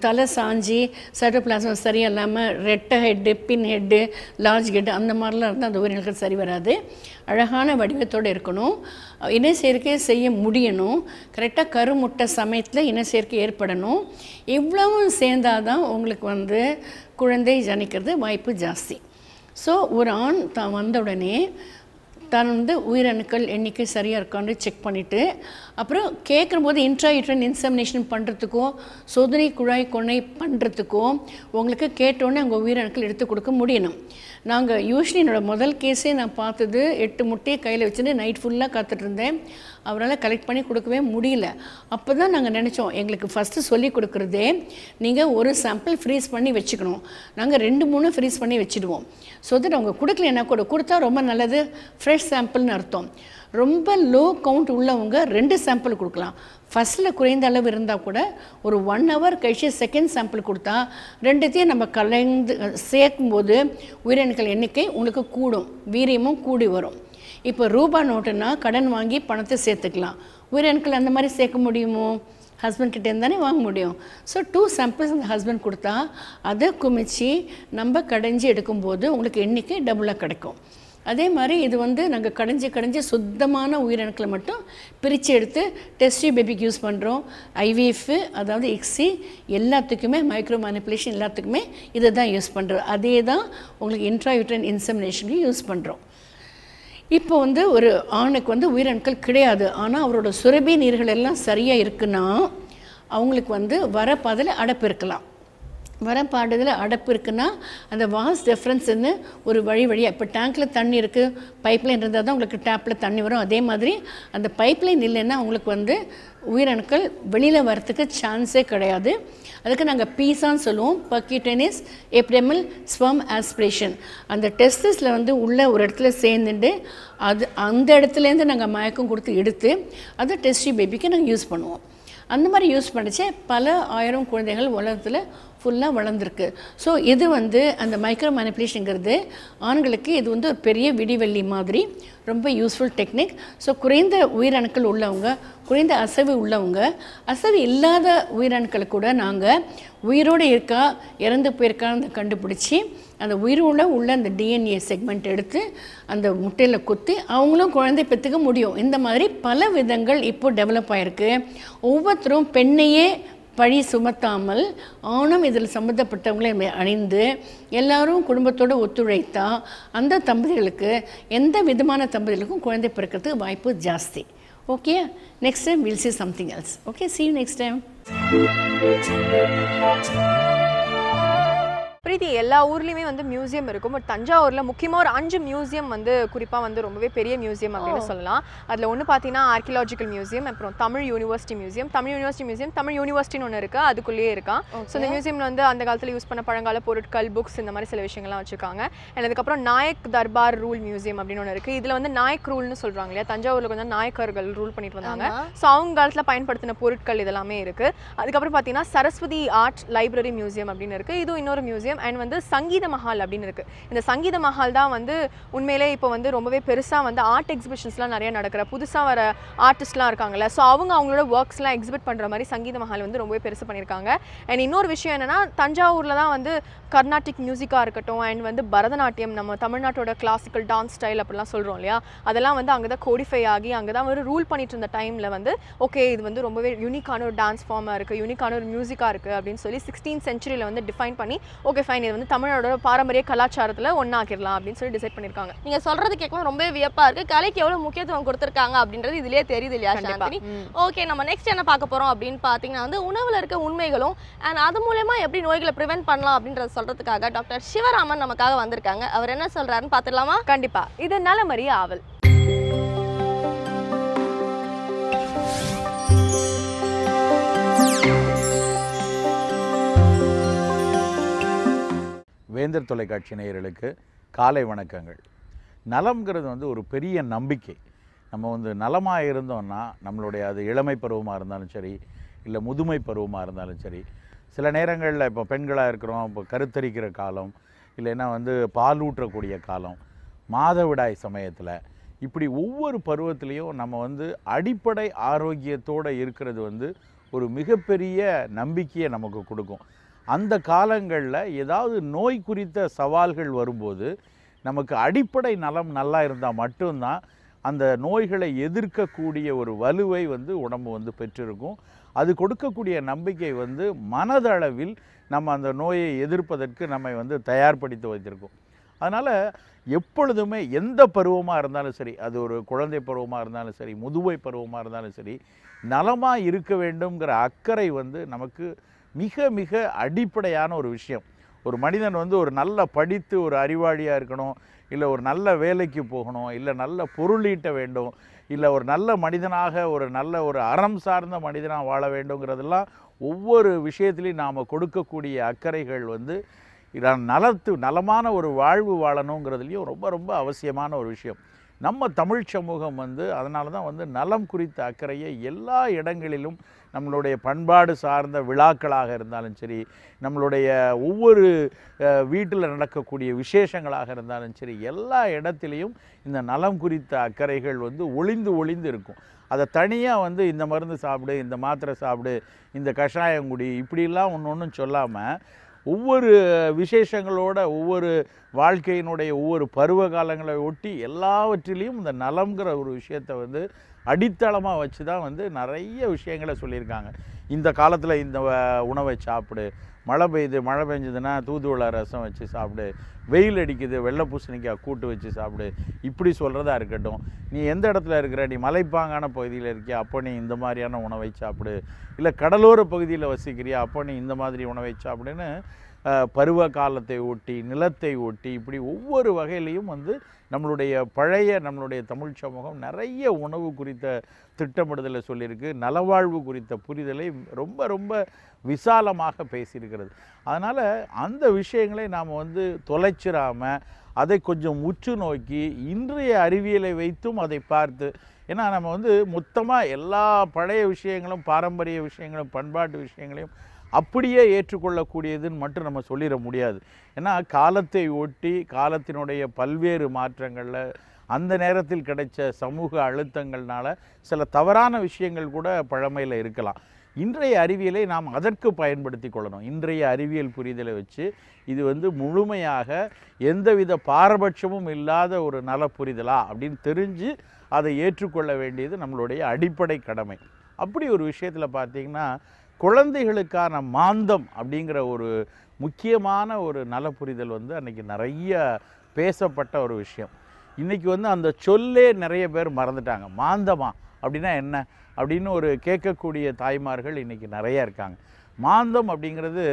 தலை சாஞ்சி சைட்டோபிளாசம் சரியாக இல்லாமல் ரெட்டை ஹெட்டு, பின் ஹெட்டு, லார்ஜ் ஹெட்டு அந்த மாதிரிலாம் இருந்தால் அந்த உயிரினங்கள் சரி வராது. அழகான வடிவத்தோடு இருக்கணும். இணை சேர்க்கை செய்ய முடியணும். கரெக்டாக கருமுட்டை சமயத்தில் இணை சேர்க்கை ஏற்படணும். இவ்வளவும் சேர்ந்தால் தான் உங்களுக்கு வந்து குழந்தை ஜனிக்கிறது வாய்ப்பு ஜாஸ்தி. ஸோ ஒரு ஆண் தான் வந்த உடனே தான் வந்து உயிரணுக்கள் எண்ணிக்கை சரியாக இருக்கான்னு செக் பண்ணிவிட்டு அப்புறம் கேட்கும்போது இன்ட்ராயூட்ரைன் இன்செமினேஷன் பண்ணுறதுக்கோ சோதனை குழாய் கொனை பண்ணுறதுக்கோ உங்களுக்கு கேட்டோன்னே அவங்க உயிரணுக்கள் எடுத்து கொடுக்க முடியணும். நாங்கள் யூஸ்வலி என்னோடய முதல் கேஸே நான் பார்த்தது 8 முட்டையை கையில் வச்சுட்டு நைட் ஃபுல்லாக காத்துட்டு இருந்தேன். அவரால் கலெக்ட் பண்ணி கொடுக்கவே முடியல. அப்போ தான் நாங்கள் நினச்சோம், எங்களுக்கு ஃபஸ்ட்டு சொல்லி கொடுக்குறதே நீங்கள் ஒரு சாம்பிள் ஃப்ரீஸ் பண்ணி வச்சுக்கணும். நாங்கள் 2-3 ஃப்ரீஸ் பண்ணி வச்சுடுவோம். ஸோ தட் அவங்க கொடுக்கலன்னா கூட கொடுத்தா ரொம்ப நல்லது, ஃப்ரெஷ் சாம்பிள்னு அர்த்தம். ரொம்ப லோ கவுண்ட் உள்ளவங்க 2 சாம்பிள் கொடுக்கலாம். ஃபஸ்ட்டில் குறைந்த அளவு இருந்தால் கூட ஒரு 1 hour கழிச்சு செகண்ட் சாம்பிள் கொடுத்தா 2த்தையும் நம்ம கலந்து சேர்க்கும்போது உயிரணுக்கள் எண்ணிக்கை உங்களுக்கு கூடும், வீரியமும் கூடி வரும். இப்போ ரூபா நோட்டுன்னா கடன் வாங்கி பணத்தை சேர்த்துக்கலாம். உயிரணுக்கள் அந்த மாதிரி சேர்க்க முடியுமோ? ஹஸ்பண்ட் கிட்டேருந்து தானே வாங்க முடியும். ஸோ 2 சாம்பிள்ஸ் அந்த ஹஸ்பண்ட் கொடுத்தா அதை குமிச்சு நம்ம கடைஞ்சி எடுக்கும்போது உங்களுக்கு எண்ணிக்கை டபுளாக கிடைக்கும். அதே மாதிரி இது வந்து நாங்கள் கடைஞ்சி சுத்தமான உயிரணுக்களை மட்டும் பிரித்து எடுத்து டெஸ்ட் பேபிக்கு யூஸ் பண்ணுறோம். IVF அதாவது ICSI எல்லாத்துக்குமே மைக்ரோ மேனிப்புலேஷன் எல்லாத்துக்குமே இதை தான் யூஸ் பண்ணுறோம். அதே தான் உங்களுக்கு இன்ட்ராயூட்ரைன் இன்செமினேஷனுக்கு யூஸ் பண்ணுறோம். இப்போ வந்து ஒரு ஆணுக்கு வந்து உயிரணுக்கள் கிடையாது, ஆனால் அவரோட சுரபி நீர்கள் எல்லாம் சரியாக இருக்குன்னா அவங்களுக்கு வந்து வரப்பாதையில் அடைப்பு இருக்கலாம். வரப்பாடுதல் அடைப்பு இருக்குன்னா அந்த வாஸ் டெஃபரன்ஸ்ன்னு ஒரு வழியாக இப்போ டேங்க்கில் தண்ணி இருக்குது, பைப்லைன் இருந்தால் தான் உங்களுக்கு டேப்பில் தண்ணி வரும். அதே மாதிரி அந்த பைப்லைன் இல்லைன்னா உங்களுக்கு வந்து உயிரணுக்கள் வெளியில் வரத்துக்கு சான்ஸே கிடையாது. அதுக்கு நாங்கள் பீஸான்னு சொல்லுவோம், பர்க்யூட்டேனியஸ் எபிடெமல் ஸ்பெர்ம் ஆஸ்பிரேஷன். அந்த டெஸ்டிஸில் வந்து உள்ள ஒரு இடத்துல சேர்ந்துட்டு அது அந்த இடத்துலேருந்து நாங்கள் மயக்கம் கொடுத்து எடுத்து அதை டெஸ்ட் பேபிக்கு நாங்கள் யூஸ் பண்ணுவோம். அந்த மாதிரி யூஸ் பண்ணிச்சே பல 1000 குழந்தைகள் உலகத்தில் ஃபுல்லாக வளர்ந்துருக்கு. ஸோ இது வந்து அந்த மைக்ரோ மேனிப்புலேஷனுங்கிறது ஆண்களுக்கு இது வந்து ஒரு பெரிய விடிவெள்ளி மாதிரி ரொம்ப யூஸ்ஃபுல் டெக்னிக். ஸோ குறைந்த உயிரணுக்கள் உள்ளவங்க, குறைந்த அசைவு உள்ளவங்க, அசைவு இல்லாத உயிரணுக்களை கூட நாங்கள் உயிரோடு இருக்கா இறந்து போயிருக்கான்னு கண்டுபிடிச்சி அந்த உயிரோடு உள்ள அந்த DNA செக்மெண்ட் எடுத்து அந்த முட்டையில் குத்தி அவங்களும் குழந்தை பெற்றுக்க முடியும். இந்த மாதிரி பல விதங்கள் இப்போது டெவலப் ஆகிருக்கு. ஒவ்வொருத்தரும் பெண்ணையே பழி சுமத்தாமல் ஆணும் இதில் சம்மந்தப்பட்டவங்களே அணிந்து எல்லாரும் குடும்பத்தோடு ஒத்துழைத்தா அந்த தம்பதிகளுக்கு எந்த விதமான தம்பதிகளுக்கும் குழந்தை பிறக்கிறதுக்கு வாய்ப்பு ஜாஸ்தி. Okay, next time will see something else. Okay, see you next time. பிரீத்தி, எல்லா ஊர்லேயுமே வந்து மியூசியம் இருக்கும். பட் தஞ்சாவூரில் முக்கியமாக ஒரு 5 மியூசியம் வந்து குறிப்பாக வந்து ரொம்பவே பெரிய மியூசியம் அப்படின்னு சொல்லலாம். அதில் ஒன்று பார்த்தீங்கன்னா ஆர்கியாலஜிக்கல் மியூசியம், அப்புறம் தமிழ் யூனிவர்சிட்டி மியூசியம். தமிழ் யூனிவர்சிட்டின்னு ஒன்று இருக்குது, அதுக்குள்ளேயே இருக்கான். ஸோ இந்த மியூசியமில் வந்து அந்த காலத்தில் யூஸ் பண்ண பழங்கால பொருட்கள், புக்ஸ், இந்த மாதிரி சில விஷயங்கள்லாம் வச்சுருக்காங்க. அண்ட் அதுக்கப்புறம் நாயக் தர்பார் ரூல் மியூசியம் அப்படின்னு ஒன்று இருக்குது. இதில் வந்து நாயக் ரூல்னு சொல்கிறாங்க இல்லையா, தஞ்சாவூரில் கொஞ்சம் நாயக்கர்கள் ரூல் பண்ணிட்டு வந்தாங்க. ஸோ அவங்க காலத்தில் பயன்படுத்தின பொருட்கள் இதெல்லாமே இருக்குது. அதுக்கப்புறம் பார்த்தீங்கன்னா சரஸ்வதி ஆர்ட் லைப்ரரி மியூசியம் அப்படின்னு இருக்குது. இதுவும் இன்னொரு மியூசியம். அண்ட் வந்து சங்கீத மஹால் அப்படின்னு இருக்குது. இந்த சங்கீத மஹால் தான் வந்து உண்மையிலே இப்போ வந்து ரொம்பவே பெருசாக வந்து ஆர்ட் எக்ஸிபிஷன்ஸ்லாம் நிறைய நடக்கிற புதுசாக வர ஆர்டிஸ்ட்லாம் இருக்காங்கல்ல, ஸோ அவங்களோட ஒர்க்ஸ்லாம் எக்ஸிபிட் பண்ணுற மாதிரி சங்கீத மஹால் வந்து ரொம்பவே பெருசு பண்ணியிருக்காங்க. அண்ட் இன்னொரு விஷயம் என்னென்னா, தஞ்சாவூரில் தான் வந்து கர்நாடிக் மியூசிக்காக இருக்கட்டும் அண்ட் வந்து பரதநாட்டியம், நம்ம தமிழ்நாட்டோட கிளாசிக்கல் டான்ஸ் ஸ்டைல் அப்படிலாம் சொல்கிறோம் இல்லையா, அதெல்லாம் வந்து அங்கே தான் கோடிஃபை ஆகி அங்கே தான் வந்து ரூல் பண்ணிட்டு இருந்த டைமில் வந்து ஓகே இது வந்து ரொம்பவே யூனிக்கான ஒரு டான்ஸ் ஃபார்மாக இருக்குது, யூனிக்கான ஒரு மியூசிக்காக இருக்குது அப்படின்னு சொல்லி 16th centuryல வந்து டிஃபைன் பண்ணி ஓகே ஃபைன் இது வந்து தமிழோட பாரம்பரிய கலாச்சாரத்தில் ஒன்றாக்கிடலாம் அப்படின்னு சொல்லி டிசைட் பண்ணியிருக்காங்க. நீங்கள் சொல்கிறது கேட்கலாம் ரொம்பவே வியப்பாக இருக்குது. கலைக்கு எவ்வளோ முக்கியத்துவம் கொடுத்துருக்காங்க அப்படின்றது இதுலேயே தெரியுது இல்லையா சாந்தினி? ஓகே, நம்ம நெக்ஸ்ட் என்ன பார்க்க போகிறோம் அப்படின்னு பார்த்தீங்கன்னா வந்து உணவில் இருக்க உண்மைகளும் அண்ட் அது மூலமா எப்படி நோய்களை ப்ரிவென்ட் பண்ணலாம் அப்படின்றத சொல்கிறதுக்காக டாக்டர் சிவராமன் நமக்காக வந்திருக்காங்க. அவர் என்ன சொல்கிறாருன்னு பார்த்துடலாமா? கண்டிப்பாக. இது நலமறிய ஆவல். வேந்தர் தொலைக்காட்சி நேயர்களுக்கு காலை வணக்கங்கள். நலம்ங்கிறது வந்து ஒரு பெரிய நம்பிக்கை. நம்ம வந்து நலமாக இருந்தோம்னா நம்மளுடைய அது இளமை பருவமாக இருந்தாலும் சரி, இல்லை முதுமை பருவமாக இருந்தாலும் சரி, சில நேரங்களில் இப்போ பெண்களாக இருக்கிறோம், இப்போ கருத்தரிக்கிற காலம், இல்லைன்னா வந்து பாலூற்றக்கூடிய காலம், மாதவிடாய் சமயத்தில், இப்படி ஒவ்வொரு பருவத்திலையும் நம்ம வந்து அடிப்படை ஆரோக்கியத்தோடு இருக்கிறது வந்து ஒரு மிகப்பெரிய நம்பிக்கையை நமக்கு கொடுக்கும். அந்த காலங்களில் ஏதாவது நோய் குறித்த சவால்கள் வரும்போது நமக்கு அடிப்படை நலம் நல்லா இருந்தால் மட்டும்தான் அந்த நோய்களை எதிர்க்கக்கூடிய ஒரு வலுவை வந்து உடம்பு வந்து பெற்றிருக்கும். அது கொடுக்கக்கூடிய நம்பிக்கை வந்து மனதளவில் நம்ம அந்த நோயை எதிர்ப்பதற்கு நம்மை வந்து தயார்படுத்தி வைத்திருக்கும். அதனால் எப்பொழுதுமே எந்த பருவமாக இருந்தாலும் சரி, அது ஒரு குழந்தை பருவமாக இருந்தாலும் சரி, முதுமை பருவமாக இருந்தாலும் சரி, நலமாக இருக்க வேண்டும்ங்கிற அக்கறை வந்து நமக்கு மிக மிக அடிப்படையான ஒரு விஷயம். ஒரு மனிதன் வந்து ஒரு நல்ல படித்து ஒரு அறிவாளியாக இருக்கணும், இல்லை ஒரு நல்ல வேலைக்கு போகணும், இல்லை நல்ல பொருளீட்ட வேண்டும், இல்லை ஒரு நல்ல மனிதனாக ஒரு நல்ல ஒரு அறம் சார்ந்த மனிதனாக வாழ வேண்டுங்கிறதெல்லாம் ஒவ்வொரு விஷயத்துலையும் நாம் கொடுக்கக்கூடிய அக்கறைகள் வந்து நலமான ஒரு வாழ்வு வாழணுங்கிறதுலையும் ரொம்ப ரொம்ப அவசியமான ஒரு விஷயம். நம்ம தமிழ் சமூகம் வந்து அதனால தான் வந்து நலம் குறித்த அக்கறையை எல்லா இடங்களிலும், நம்மளுடைய பண்பாடு சார்ந்த விழாக்களாக இருந்தாலும் சரி, நம்மளுடைய ஒவ்வொரு வீட்டில் நடக்கக்கூடிய விசேஷங்களாக இருந்தாலும் சரி, எல்லா இடத்துலையும் இந்த நலம் குறித்த அக்கறைகள் வந்து ஒளிந்து இருக்கும். அதை தனியாக வந்து இந்த மருந்து சாப்பிடு, இந்த மாத்திரை சாப்பிடு, இந்த கஷாயம் குடி, இப்படிலாம் ஒன்றும் சொல்லாமல் ஒவ்வொரு விசேஷங்களோட ஒவ்வொரு வாழ்க்கையினுடைய ஒவ்வொரு பருவ காலங்களை ஒட்டி எல்லாவற்றிலையும் இந்த நலம்ங்கிற ஒரு விஷயத்தை வந்து அடித்தளமாக வச்சு தான் வந்து நிறைய விஷயங்களை சொல்லியிருக்காங்க. இந்த காலத்தில் இந்த உணவை சாப்பிடு, மழை பெஞ்சதுன்னா தூதுவளை ரசம் வச்சு சாப்பிடு, வெயில் அடிக்குது வெள்ளை பூசணிக்காய் கூட்டு வச்சு சாப்பிடு, இப்படி சொல்கிறதா இருக்கட்டும். நீ எந்த இடத்துல இருக்கிற, நீ மலைப்பாங்கான பகுதியில் இருக்கியா, அப்போ நீ இந்த மாதிரியான உணவை சாப்பிடு, இல்லை கடலோர பகுதியில் வசிக்கிறியா, அப்போ நீ இந்த மாதிரி உணவை சாப்பிடுன்னு பருவ காலத்தை ஒட்டி, நிலத்தை ஒட்டி, இப்படி ஒவ்வொரு வகையிலையும் வந்து நம்மளுடைய தமிழ் சமூகம் நிறைய உணவு குறித்த திட்டமிடுதலை சொல்லியிருக்கு. நலவாழ்வு குறித்த புரிதலை ரொம்ப ரொம்ப விசாலமாக பேசியிருக்கிறது. அதனால் அந்த விஷயங்களை நாம் வந்து தொலைச்சிடாமல் அதை கொஞ்சம் உற்று நோக்கி இன்றைய அறிவியலை வைத்தும் அதை பார்த்து, ஏன்னா நம்ம வந்து மொத்தமாக எல்லா பழைய விஷயங்களும், பாரம்பரிய விஷயங்களும், பண்பாட்டு விஷயங்களையும் அப்படியே ஏற்றுக்கொள்ளக்கூடியதுன்னு மட்டும் நம்ம சொல்லிட முடியாது. ஏன்னா காலத்தை ஒட்டி காலத்தினுடைய பல்வேறு மாற்றங்களில் அந்த நேரத்தில் கிடைச்ச சமூக அழுத்தங்கள்னால சில தவறான விஷயங்கள் கூட பழமையில் இருக்கலாம். இன்றைய அறிவியலை நாம் அதற்கு பயன்படுத்தி கொள்ளணும். இன்றைய அறிவியல் புரிதலை வச்சு இது வந்து முழுமையாக எந்தவித பாரபட்சமும் இல்லாத ஒரு நல புரிதலா அப்படின்னு தெரிஞ்சு அதை ஏற்றுக்கொள்ள வேண்டியது நம்மளுடைய அடிப்படை கடமை. அப்படி ஒரு விஷயத்தில் பார்த்திங்கன்னா, குழந்தைகளுக்கான மாந்தம் அப்படிங்கிற ஒரு முக்கியமான ஒரு நல புரிதல் வந்து அன்றைக்கி நிறைய பேசப்பட்ட ஒரு விஷயம். இன்றைக்கி வந்து அந்த சொல்லே நிறைய பேர் மறந்துட்டாங்க. மாந்தமா அப்படின்னா என்ன அப்படின்னு ஒரு கேட்கக்கூடிய தாய்மார்கள் இன்றைக்கி நிறைய இருக்காங்க. மாந்தம் அப்படிங்கிறது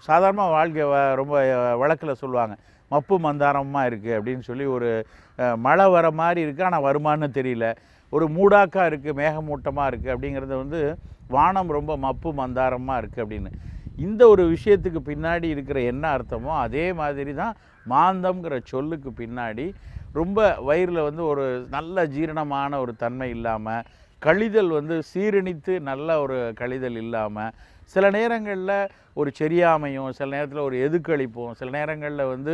சாதாரணமாக வாழ்க்கை ரொம்ப வழக்கில் சொல்லுவாங்க, மப்பு மந்தாரமாக இருக்குது அப்படின்னு சொல்லி, ஒரு மழை வர மாதிரி இருக்குது ஆனால் வருமானு தெரியல, ஒரு மூடாக்காக இருக்குது, மேகமூட்டமாக இருக்குது அப்படிங்கிறது வந்து வானம் ரொம்ப மப்பு மந்தாரமாக இருக்குது அப்படின்னு. இந்த ஒரு விஷயத்துக்கு பின்னாடி இருக்கிற என்ன அர்த்தமோ அதே மாதிரி தான் மாந்தம்ங்கிற சொல்லுக்கு பின்னாடி ரொம்ப வயிறில் வந்து ஒரு நல்ல ஜீரணமான ஒரு தன்மை இல்லாமல், கழிதல் வந்து சீரணித்து நல்ல ஒரு கழிதல் இல்லாமல், சில நேரங்களில் ஒரு செரியாமையும், சில நேரத்தில் ஒரு எதுக்களிப்பும், சில நேரங்களில் வந்து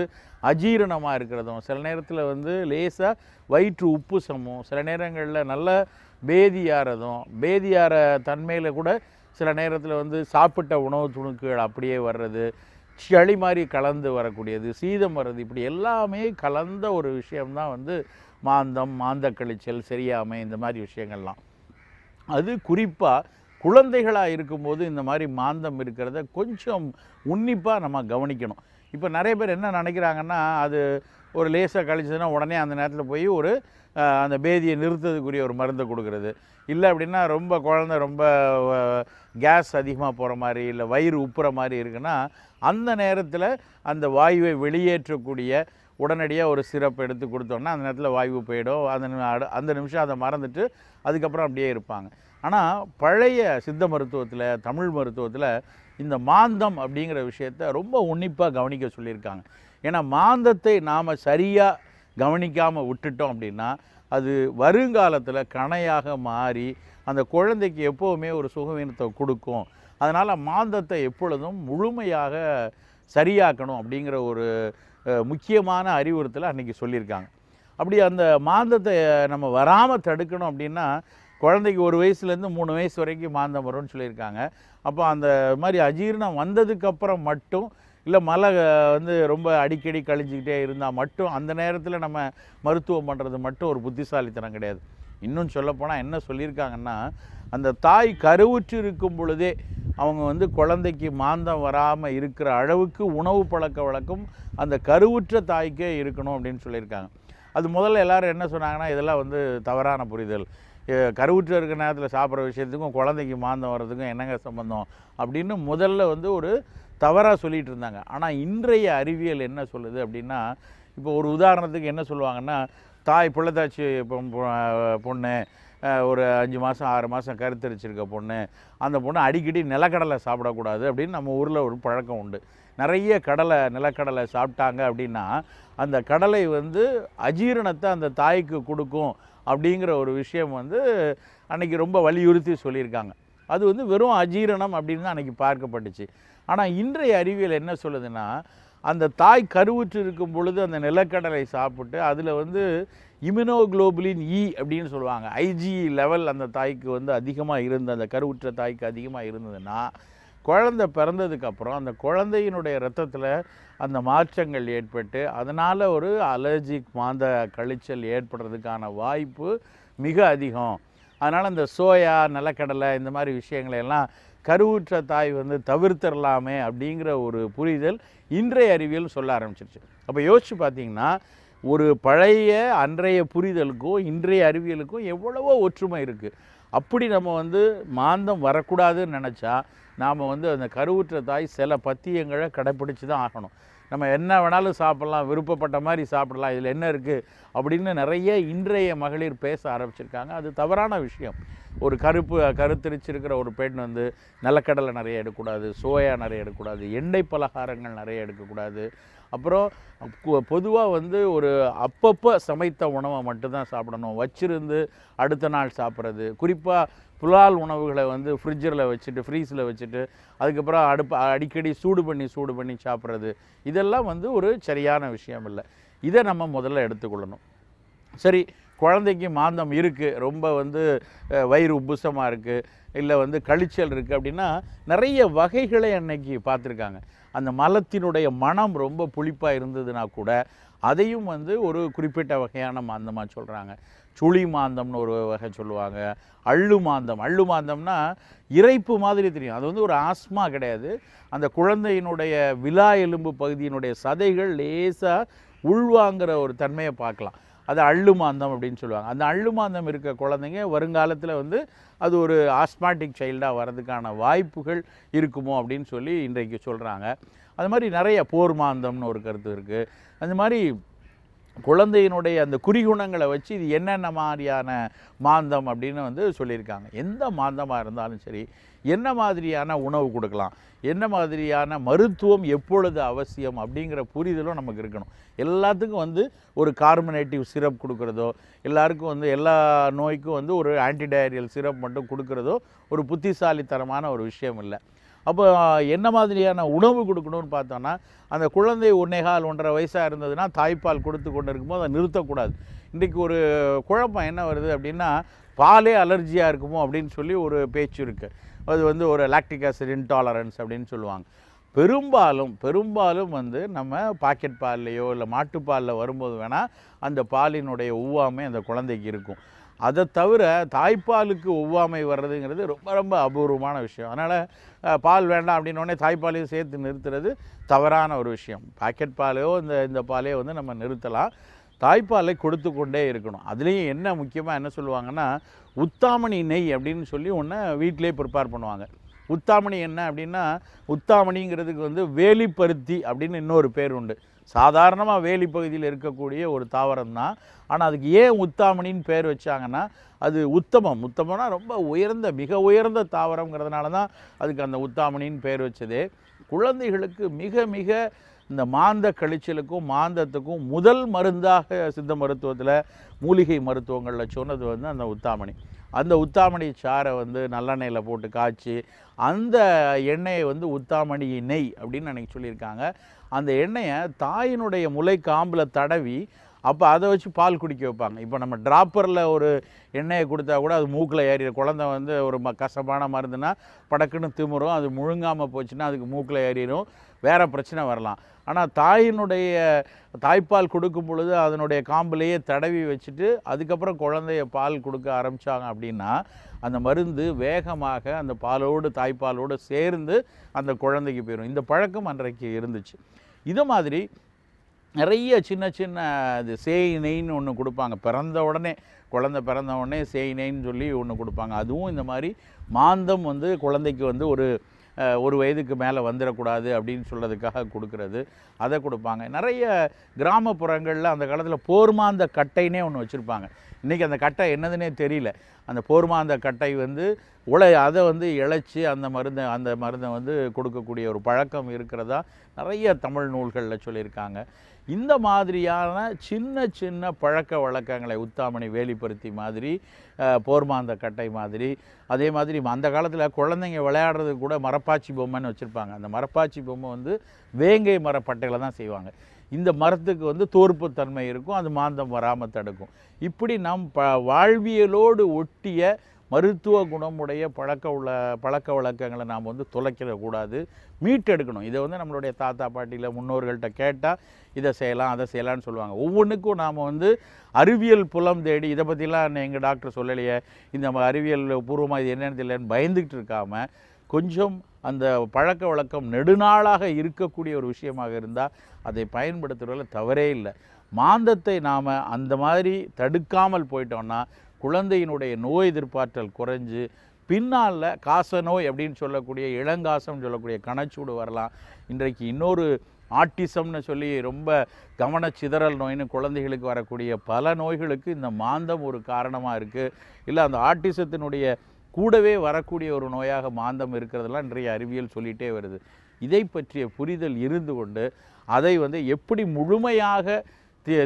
அஜீரணமாக இருக்கிறதும், சில நேரத்தில் வந்து லேசாக வயிற்று உப்புசமும், சில நேரங்களில் நல்ல பேதியாரதும், பேதியார தன்மையில் கூட சில நேரத்தில் வந்து சாப்பிட்ட உணவு துணுக்குகள் அப்படியே வர்றது, சளி மாதிரி கலந்து வரக்கூடியது, சீதம் வர்றது, இப்படி எல்லாமே கலந்த ஒரு விஷயம்தான் வந்து மாந்தம், மாந்த கழிச்சல், சரியாமை, இந்த மாதிரி விஷயங்கள்லாம். அது குறிப்பாக குழந்தைகளாக இருக்கும்போது இந்த மாதிரி மாந்தம் இருக்கிறத கொஞ்சம் உன்னிப்பாக நம்ம கவனிக்கணும். இப்போ நிறைய பேர் என்ன நினைக்கிறாங்கன்னா, அது ஒரு லேசாக கழிச்சதுன்னா உடனே அந்த நேரத்தில் போய் ஒரு அந்த பேதியை நிறுத்ததுக்குரிய ஒரு மருந்தை கொடுக்குறது, இல்லை அப்படின்னா ரொம்ப குழந்தை ரொம்ப கேஸ் அதிகமாக போகிற மாதிரி, இல்லை வயிறு உப்புற மாதிரி இருக்குன்னா அந்த நேரத்தில் அந்த வாயுவை வெளியேற்றக்கூடிய உடனடியாக ஒரு சிரப் எடுத்து கொடுத்தோன்னா அந்த நேரத்தில் வாயு போயிடும். அந்த நிமிஷம் அதை மறந்துட்டு அதுக்கப்புறம் அப்படியே இருப்பாங்க. ஆனால் பழைய சித்த மருத்துவத்தில், தமிழ் மருத்துவத்தில் இந்த மாந்தம் அப்படிங்கிற விஷயத்தை ரொம்ப உன்னிப்பாக கவனிக்க சொல்லியிருக்காங்க. ஏன்னா மாந்தத்தை நாம் சரியாக கவனிக்காமல் விட்டுட்டோம் அப்படின்னா அது வருங்காலத்தில் கணையாக மாறி அந்த குழந்தைக்கு எப்போவுமே ஒரு சுகவீனத்தை கொடுக்கும். அதனால் மாந்தத்தை எப்பொழுதும் முழுமையாக சரியாக்கணும் அப்படிங்கிற ஒரு முக்கியமான அறிவுறுத்தலை அன்றைக்கி சொல்லியிருக்காங்க. அப்படி அந்த மாந்தத்தை நம்ம வராமல் தடுக்கணும் அப்படின்னா குழந்தைக்கு 1 வயசுலேருந்து 3 வயசு வரைக்கும் மாந்தம் வரும்னு சொல்லியிருக்காங்க. அப்போ அந்த மாதிரி அஜீரணம் வந்ததுக்கப்புறம் மட்டும் இல்லை மலை வந்து ரொம்ப அடிக்கடி கழிஞ்சிக்கிட்டே இருந்தால் மட்டும் அந்த நேரத்தில் நம்ம மருத்துவம் பண்ணுறது மட்டும் ஒரு புத்திசாலித்தனம் கிடையாது. இன்னும் சொல்லப்போனால் என்ன சொல்லியிருக்காங்கன்னா, அந்த தாய் கருவுற்று இருக்கும் பொழுதே அவங்க வந்து குழந்தைக்கு மாந்தம் வராமல் இருக்கிற அளவுக்கு உணவு பழக்க வழக்கம் அந்த கருவுற்ற தாய்க்கே இருக்கணும் அப்படின்னு சொல்லியிருக்காங்க. அது முதல்ல எல்லோரும் என்ன சொன்னாங்கன்னா, இதெல்லாம் வந்து தவறான புரிதல், கருவுற்று இருக்கிற நேரத்தில் சாப்பிட்ற விஷயத்துக்கும் குழந்தைக்கு மாந்தம் வர்றதுக்கும் என்னங்க சம்பந்தம் அப்படின்னு முதல்ல வந்து ஒரு தவறாக சொல்லிகிட்டு இருந்தாங்க. ஆனால் இன்றைய அறிவியல் என்ன சொல்லுது அப்படின்னா, இப்போ ஒரு உதாரணத்துக்கு என்ன சொல்லுவாங்கன்னா, தாய் பிள்ளைத்தாச்சி பொண்ணு ஒரு 5 மாதம் 6 மாதம் கருத்தரிச்சிருக்க பொண்ணு, அந்த பொண்ணு அடிக்கடி நிலக்கடலை சாப்பிடக்கூடாது அப்படின்னு நம்ம ஊரில் ஒரு பழக்கம் உண்டு. நிறைய நிலக்கடலை சாப்பிட்டாங்க அப்படின்னா அந்த கடலை வந்து அஜீரணத்தை அந்த தாய்க்கு கொடுக்கும் அப்படிங்கிற ஒரு விஷயம் வந்து அன்றைக்கி ரொம்ப வலியுறுத்தி சொல்லியிருக்காங்க. அது வந்து வெறும் அஜீரணம் அப்படின்னு தான் அன்றைக்கி பார்க்கப்பட்டுச்சு. ஆனால் இன்றைய அறிவியல் என்ன சொல்லுதுன்னா, அந்த தாய் கருவுற்று இருக்கும் பொழுது அந்த நிலக்கடலை சாப்பிட்டு அதில் வந்து இம்யூனோகுளோபுலின் இ அப்படின்னு சொல்லுவாங்க, ஐஜி லெவல் அந்த தாய்க்கு வந்து அதிகமாக இருந்து அந்த கருவுற்ற தாய்க்கு அதிகமாக இருந்ததுன்னா குழந்தை பிறந்ததுக்கப்புறம் அந்த குழந்தையினுடைய இரத்தத்தில் அந்த மாற்றங்கள் ஏற்பட்டு அதனால் ஒரு அலர்ஜிக் மாந்த கழிச்சல் ஏற்படுறதுக்கான வாய்ப்பு மிக அதிகம். அதனால் அந்த சோயா நிலக்கடலை இந்த மாதிரி விஷயங்களையெல்லாம் கருவுற்ற தாய் வந்து தவிர்த்திடலாமே அப்படிங்கிற ஒரு புரிதல் இன்றைய அறிவியல் சொல்ல ஆரம்பிச்சிருச்சு. அப்போ யோசிச்சு பார்த்தீங்கன்னா ஒரு பழைய அன்றைய புரிதலுக்கும் இன்றைய அறிவியலுக்கும் எவ்வளவோ ஒற்றுமை இருக்குது. அப்படி நம்ம வந்து மாந்தம் வரக்கூடாதுன்னு நினச்சா நாம் வந்து அந்த கருவுற்ற தாய் சில பத்தியங்களை கடைப்பிடிச்சு தான் ஆகணும். நம்ம என்ன வேணாலும் சாப்பிட்லாம், விருப்பப்பட்ட மாதிரி சாப்பிடலாம், இதில் என்ன இருக்குது அப்படின்னு நிறைய இன்றைய மகளிர் பேச ஆரம்பிச்சிருக்காங்க. அது தவறான விஷயம். ஒரு கருத்தரிச்சிருக்கிற ஒரு பெண் வந்து நிலக்கடலை நிறைய எடுக்கக்கூடாது, சோயா நிறைய எடுக்கக்கூடாது, எண்ணெய் பலகாரங்கள் நிறைய எடுக்கக்கூடாது. அப்புறம் பொதுவாக வந்து ஒரு அப்பப்போ சமைத்த உணவை மட்டும்தான் சாப்பிடணும். வச்சிருந்து அடுத்த நாள் சாப்பிட்றது, குறிப்பாக புலால் உணவுகளை வந்து ஃப்ரிட்ஜில் வச்சுட்டு ஃப்ரீஸில் வச்சுட்டு அதுக்கப்புறம் அடிக்கடி சூடு பண்ணி சாப்பிட்றது, இதெல்லாம் வந்து ஒரு சரியான விஷயம் இல்லை. இதை நம்ம முதல்ல எடுத்துக்கொள்ளணும். சரி, குழந்தைக்கு மாந்தம் இருக்குது, ரொம்ப வந்து வயிறு உப்புசமாக இருக்குது, இல்லை வந்து கழிச்சல் இருக்குது அப்படின்னா நிறைய வகைகளை அன்னைக்கு பார்த்துருக்காங்க. அந்த மலத்தினுடைய மனம் ரொம்ப புளிப்பாக இருந்ததுன்னா கூட அதையும் வந்து ஒரு குறிப்பிட்ட வகையான மாந்தமாக சொல்கிறாங்க. சுழி மாந்தம்னு ஒரு வகை சொல்லுவாங்க. அள்ளு மாந்தம்னா இறைப்பு மாதிரி தெரியும். அது வந்து ஒரு ஆஸ்மா கிடையாது. அந்த குழந்தையினுடைய விலா எலும்பு பகுதியினுடைய சதைகள் லேசாக உள்வாங்கிற ஒரு தன்மையை பார்க்கலாம். அது அள்ளு மாந்தம் அப்படின்னு சொல்லுவாங்க. அந்த அள்ளு மாந்தம் இருக்க குழந்தைங்க வருங்காலத்தில் வந்து அது ஒரு ஆஸ்மாட்டிக் சைல்டாக வர்றதுக்கான வாய்ப்புகள் இருக்குமோ அப்படின்னு சொல்லி இன்றைக்கு சொல்கிறாங்க. அது மாதிரி நிறைய போர் மாந்தம்னு ஒரு கருத்து இருக்குது. அந்த மாதிரி குழந்தையினுடைய அந்த குறிகுணங்களை வச்சு இது என்னென்ன மாதிரியான மாந்தம் அப்படின்னு வந்து சொல்லியிருக்காங்க. எந்த மாந்தமாக இருந்தாலும் சரி, என்ன மாதிரியான உணவு கொடுக்கலாம், என்ன மாதிரியான மருத்துவம் எப்பொழுது அவசியம் அப்படிங்கிற புரிதலும் நமக்கு இருக்கணும். எல்லாத்துக்கும் வந்து ஒரு கார்பனேட்டிவ் சிரப் கொடுக்குறதோ, எல்லாருக்கும் வந்து எல்லா நோய்க்கும் வந்து ஒரு ஆன்டிடயரியல் சிரப் மட்டும் கொடுக்குறதோ ஒரு புத்திசாலித்தனமான ஒரு விஷயம் இல்லை. அப்போ என்ன மாதிரியான உணவு கொடுக்கணும்னு பார்த்தோன்னா, அந்த குழந்தை 1.25 வயசாக இருந்ததுன்னா தாய்ப்பால் கொடுத்து கொண்டு இருக்கும்போது அதை நிறுத்தக்கூடாது. இன்றைக்கி ஒரு குழப்பம் என்ன வருது அப்படின்னா, பாலே அலர்ஜியாக இருக்குமோ அப்படின்னு சொல்லி ஒரு பேச்சு இருக்குது. அது வந்து ஒரு லாக்டிக் ஆசிட் இன்டாலரன்ஸ் அப்படின்னு சொல்லுவாங்க. பெரும்பாலும் வந்து நம்ம பாக்கெட் பால்லையோ இல்லை மாட்டுப்பாலில் வரும்போது வேணால் அந்த பாலினுடைய ஒவ்வாமை அந்த குழந்தைக்கு இருக்கும். அதை தவிர தாய்ப்பாலுக்கு ஒவ்வாமை வர்றதுங்கிறது ரொம்ப ரொம்ப அபூர்வமான விஷயம். அதனால் பால் வேண்டாம் அப்படின்னோடனே தாய்ப்பாலையும் சேர்த்து நிறுத்துறது தவறான ஒரு விஷயம். பாக்கெட் பாலையோ இந்த பாலையோ வந்து நம்ம நிறுத்தலாம். தாய்ப்பாலை கொடுத்து கொண்டே இருக்கணும். அதுலேயும் என்ன முக்கியமாக என்ன சொல்லுவாங்கன்னா, உத்தாமணி நெய் அப்படின்னு சொல்லி ஒன்று வீட்டிலே ப்ரிப்பேர் பண்ணுவாங்க. உத்தாமணி என்ன அப்படின்னா, உத்தாமணிங்கிறதுக்கு வந்து வேலிப்பருத்தி அப்படின்னு இன்னொரு பேர் உண்டு. சாதாரணமாக வேலி பகுதியில் இருக்கக்கூடிய ஒரு தாவரம் தான். ஆனால் அதுக்கு ஏன் உத்தாமணின்னு பேர் வச்சாங்கன்னா, அது உத்தமம்னா ரொம்ப உயர்ந்த, மிக உயர்ந்த தாவரங்கிறதுனால தான் அதுக்கு அந்த உத்தாமணின்னு பேர் வச்சதே. குழந்தைகளுக்கு மிக மிக இந்த மாந்த கழிச்சலுக்கும் மாந்தத்துக்கும் முதல் மருந்தாக சித்த மருத்துவத்தில், மூலிகை மருத்துவங்களில் சொன்னது வந்து அந்த உத்தாமணி. அந்த உத்தாமணி சாறை வந்து நல்லெண்ணெயில் போட்டு காய்ச்சி அந்த எண்ணெயை வந்து உத்தாமணி நெய் அப்படின்னு அன்றைக்கி சொல்லியிருக்காங்க. அந்த எண்ணெயை தாயினுடைய முளை காம்பில் தடவி அப்போ அதை வச்சு பால் குடிக்க வைப்பாங்க. இப்போ நம்ம ட்ராப்பரில் ஒரு எண்ணெயை கொடுத்தா கூட அது மூக்கில் ஏறிற குழந்தை வந்து ஒரு கசப்பான மருந்துன்னா படக்குன்னு திமுறும். அது முழுங்காமல் போச்சுன்னா அதுக்கு மூக்கில் ஏறிடும், வேறு பிரச்சனை வரலாம். ஆனால் தாயினுடைய தாய்ப்பால் கொடுக்கும் பொழுது அதனுடைய காம்பிலேயே தடவி வச்சுட்டு அதுக்கப்புறம் குழந்தைய பால் கொடுக்க ஆரம்பித்தாங்க அப்படின்னா அந்த மருந்து வேகமாக அந்த பாலோடு தாய்ப்பாலோடு சேர்ந்து அந்த குழந்தைக்கு போயிடும். இந்த பழக்கம் அன்றைக்கு இருந்துச்சு. இது மாதிரி நிறைய சின்ன சின்ன இது சேய் நெய்ன்னு ஒன்று கொடுப்பாங்க. குழந்தை பிறந்த உடனே சேய் நெய்ன்னு சொல்லி ஒன்று கொடுப்பாங்க. அதுவும் இந்த மாதிரி மாந்தம் வந்து குழந்தைக்கு வந்து ஒரு வயதுக்கு மேலே வந்துடக்கூடாது அப்படின்னு சொல்கிறதுக்காக கொடுக்கறது, அதை கொடுப்பாங்க. நிறைய கிராமப்புறங்களில் அந்த காலத்தில் போர்மாந்த கட்டைனே ஒன்று வச்சுருப்பாங்க. இன்றைக்கி அந்த கட்டை என்னதுன்னே தெரியல. அந்த போர்மாந்த கட்டை வந்து அதை வந்து இழைச்சி அந்த மருந்தை வந்து கொடுக்கக்கூடிய ஒரு பழக்கம் இருக்கிறதா நிறைய தமிழ் நூல்களில் சொல்லியிருக்காங்க. இந்த மாதிரியான சின்ன சின்ன பழக்க வழக்கங்களை உத்தாமணி வேலிப்பருத்தி மாதிரி, போர்மாந்த கட்டை மாதிரி, அதே மாதிரி அந்த காலத்தில் குழந்தைங்க விளையாடுறதுக்கு கூட மரப்பாச்சி பொம்மைன்னு வச்சுருப்பாங்க. அந்த மரப்பாச்சி பொம்மை வந்து வேங்கை மரப்பட்டையில் தான் செய்வாங்க. இந்த மரத்துக்கு வந்து தோற்புத்தன்மை இருக்கும், அது மாந்தம் வராமல் தடுக்கும். இப்படி நம் வாழ்வியலோடு ஒட்டிய மருத்துவ குணமுடைய பழக்க வழக்கங்களை நாம் வந்து தொலைக்கிடக்கூடாது, மீட்டெடுக்கணும். இதை வந்து நம்மளுடைய தாத்தா பாட்டியில் முன்னோர்கள்ட்ட கேட்டால் இதை செய்யலாம் அதை செய்யலான்னு சொல்லுவாங்க. ஒவ்வொன்றுக்கும் நாம் வந்து அறிவியல் புலம் தேடி இதை பற்றிலாம் எங்கள் டாக்டர் சொல்லலையே, இந்த அறிவியல் பூர்வமாக இது என்னென்னு தெரியலன்னு பயந்துக்கிட்டு இருக்காமல் கொஞ்சம் அந்த பழக்க வழக்கம் நெடுநாளாக இருக்கக்கூடிய ஒரு விஷயமாக இருந்தால் அதை பயன்படுத்துவதில் தவறே இல்லை. மாந்தத்தை நாம் அந்த மாதிரி தடுக்காமல் போயிட்டோம்னா குழந்தையினுடைய நோய் எதிர்ப்பாற்றல் குறைஞ்சு பின்னால் காசநோய் அப்படின்னு சொல்லக்கூடிய இளங்காசம்னு சொல்லக்கூடிய கணச்சூடு வரலாம். இன்றைக்கு இன்னொரு ஆட்டிசம்னு சொல்லி ரொம்ப கவனச்சிதறல் நோயின்னு குழந்தைகளுக்கு வரக்கூடிய பல நோய்களுக்கு இந்த மாந்தம் ஒரு காரணமாக இருக்குது. இல்லை அந்த ஆட்டிசத்தினுடைய கூடவே வரக்கூடிய ஒரு நோயாக மாந்தம் இருக்கிறதெல்லாம் இன்றைய அறிவியல் சொல்லிகிட்டே வருது. இதை பற்றிய புரிதல் இருந்து கொண்டு அதை வந்து எப்படி முழுமையாக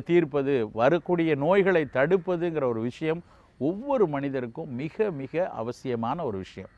தீர்ப்பது, வரக்கூடிய நோய்களை தடுப்பதுங்கிற ஒரு விஷயம் ஒவ்வொரு மனிதருக்கும் மிக மிக அவசியமான ஒரு விஷயம்.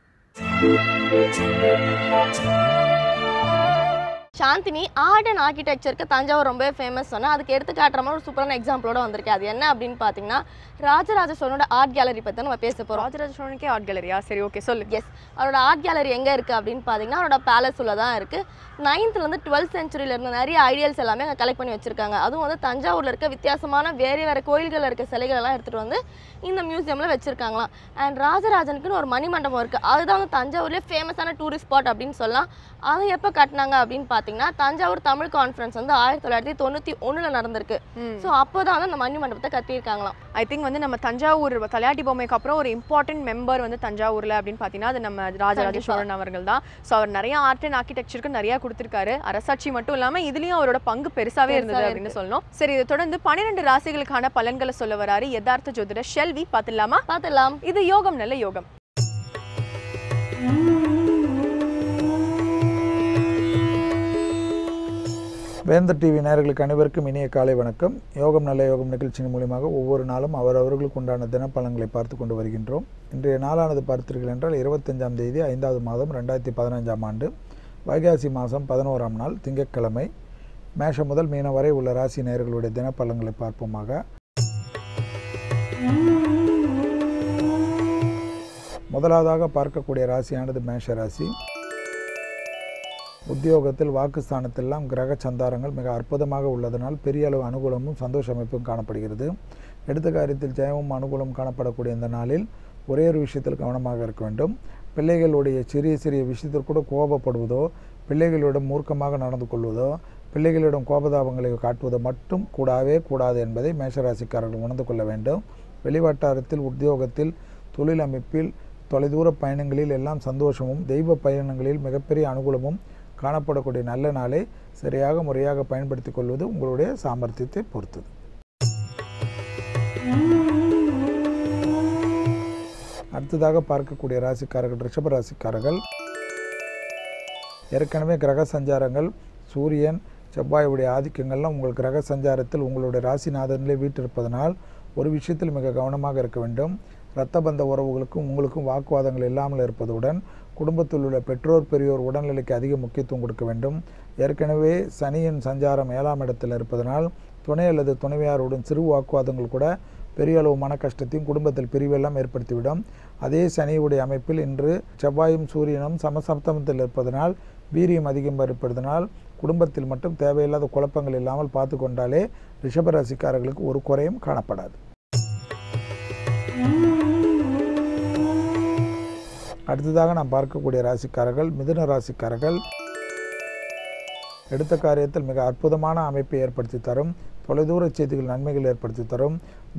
சாந்தினி, ஆர்ட் அண்ட் ஆர்கிடெக்சருக்கு தஞ்சாவூர் ரொம்ப ஃபேமஸ் சொன்னால் அதுக்கு எடுத்துக்காட்டுற மாதிரி ஒரு சூப்பரான எக்ஸாம்பிளோட வந்திருக்கு. அது என்ன அப்படின்னு பார்த்தீங்கன்னா ராஜராஜ சோழனோட ஆர்ட் கேலரி பற்றி நம்ம பேச போகிறோம். ராஜராஜ சோழனுக்கே ஆர்ட் கேலரியா? சரி, ஓகே, சொல்லு. எஸ், அவரோட ஆர்ட் கேலரி எங்கே இருக்குது அப்படின்னு பார்த்தீங்கன்னா அவரோட பேலஸ் உள்ள தான் இருக்குது. 9th to 12th centuryல இருந்த நிறைய ஐடியல்ஸ் எல்லாமே அங்கே கலெக்ட் பண்ணி வச்சுருக்காங்க. அதுவும் வந்து தஞ்சாவூரில் இருக்க வித்தியாசமான வேறு கோயில்களில் இருக்க சிலைகள் எல்லாம் எடுத்துகிட்டு வந்து இந்த மியூசியமில் வச்சுருக்காங்களாம். அண்ட் ராஜராஜனுக்குன்னு ஒரு மணிமண்டபம் இருக்குது. அதுதான் வந்து தஞ்சாவூர்லேயே ஃபேமஸான டூரிஸ்ட் ஸ்பாட் அப்படின்னு சொல்லலாம். அதை எப்போ கட்டினாங்க அப்படின்னு பார்த்தீங்கன்னா தஞ்சாவூர் தமிழ் கான்ஃபரன்ஸ் வந்து 1991 நடந்திருக்கு. ஸோ அப்போ தான் வந்து அந்த மணிமண்டபத்தை கட்டியிருக்காங்களாம். ஐ திங்க் வந்து நம்ம தஞ்சாவூர் தலையாட்டி பொம்மைக்கு அப்புறம் ஒரு இம்பார்ட்டன்ட் மெம்பர் வந்து தஞ்சாவூரில் அப்படின்னு பார்த்தீங்கன்னா அது நம்ம ராஜராஜ சோழன் அவர்கள் தான். ஸோ அவர் நிறைய ஆர்ட் அண்ட் ஆர்கிடெக்சருக்கு நிறையா கொடுத்துருக்காரு. அரசாட்சி மட்டும் இல்லாமல் இதுலேயும் அவரோட பங்கு பெருசாகவே இருந்தது அப்படின்னு சொல்லணும். சரி, இதை தொடர்ந்து 12 ராசிகளுக்கான பலன்களை சொல்ல வராரு யதார்த்த ஜோதிடர் ஷெல்வி. பார்த்துடலாம். இது யோகம் நல்ல யோகம். வேந்தர் டிவி நேயர்களுக்கு அனைவருக்கும் இனிய காலை வணக்கம். யோகம் நல்ல யோகம் நிகழ்ச்சியின் மூலியமாக ஒவ்வொரு நாளும் அவர்களுக்கு உண்டான தினப்பலன்களை பார்த்து கொண்டு வருகின்றோம். இன்றைய நாளானது பார்த்தீர்கள் என்றால் 25ஆம் தேதி 5வது மாதம் 2015ஆம் ஆண்டு வைகாசி மாதம் 11ஆம் நாள் திங்கட்கிழமை. மேஷம் முதல் மீனம் வரை உள்ள ராசி நேயர்களுடைய தினப்பலன்களை பார்ப்போமாக. முதலாவதாக பார்க்கக்கூடிய ராசியானது மேஷ ராசி. உத்தியோகத்தில் வாக்குஸ்தானத்திலாம் கிரக சந்தாரங்கள் மிக அற்புதமாக உள்ளதனால் பெரிய அளவு அனுகூலமும் சந்தோஷ அமைப்பும் காணப்படுகிறது. எடுத்த காரியத்தில் ஜெயமும் அனுகூலம் காணப்படக்கூடிய இந்த நாளில் ஒரே ஒரு விஷயத்தில் கவனமாக இருக்க வேண்டும். பிள்ளைகளுடைய சிறிய விஷயத்தில் கூட கோபப்படுவதோ, பிள்ளைகளிடம் மூர்க்கமாக நடந்து கொள்வதோ, பிள்ளைகளிடம் கோபதாபங்களை காட்டுவதோ மட்டும் கூடாது என்பதை மேஷராசிக்காரர்கள் உணர்ந்து கொள்ள வேண்டும். வெளிவட்டாரத்தில், உத்தியோகத்தில், தொழில் அமைப்பில் தொலைதூர பயணங்களில் எல்லாம் சந்தோஷமும், தெய்வ பயணங்களில் மிகப்பெரிய அனுகூலமும் காணப்படக்கூடிய நல்ல நாளை சரியாக முறையாக பயன்படுத்திக் கொள்வது உங்களுடைய சாமர்த்தியத்தை பொறுத்தது. அடுத்ததாக பார்க்கக்கூடிய ராசிக்காரர்கள் ரிஷப ராசிக்காரர்கள். ஏற்கனவே கிரக சஞ்சாரங்கள், சூரியன் செவ்வாயுடைய ஆதிக்கங்கள்லாம் உங்கள் கிரக சஞ்சாரத்தில் உங்களுடைய ராசிநாதனிலே வீட்டிருப்பதனால் ஒரு விஷயத்தில் மிக கவனமாக இருக்க வேண்டும். இரத்த பந்த உறவுகளுக்கும் உங்களுக்கும் வாக்குவாதங்கள் இல்லாமல் இருப்பதுடன் குடும்பத்தில் உள்ள பெற்றோர் பெரியோர் உடல்நிலைக்கு அதிக முக்கியத்துவம் கொடுக்க வேண்டும். ஏற்கனவே சனியின் சஞ்சாரம் 7ஆம் இடத்தில் இருப்பதனால் துணை அல்லது துணைவியாருடன் சிறு வாக்குவாதங்கள் கூட பெரிய அளவு மன கஷ்டத்தையும் குடும்பத்தில் பிரிவெல்லாம் ஏற்படுத்திவிடும். அதே சனியுடைய அமைப்பில் இன்று செவ்வாயும் சூரியனும் சமசப்தமத்தில் இருப்பதனால் வீரியம் அதிகம் இருப்பதனால் குடும்பத்தில் மட்டும் தேவையில்லாத குழப்பங்கள் இல்லாமல் பார்த்து கொண்டாலே ரிஷபராசிக்காரர்களுக்கு ஒரு குறையும் காணப்படாது. அடுத்ததாக நாம் பார்க்கக்கூடிய ராசிக்காரர்கள் மிதுன ராசிக்காரர்கள். எடுத்த காரியத்தில் மிக அற்புதமான அமைப்பை ஏற்படுத்தி தரும். தொலைதூர செய்திகள் நன்மைகள் ஏற்படுத்தி தரும்.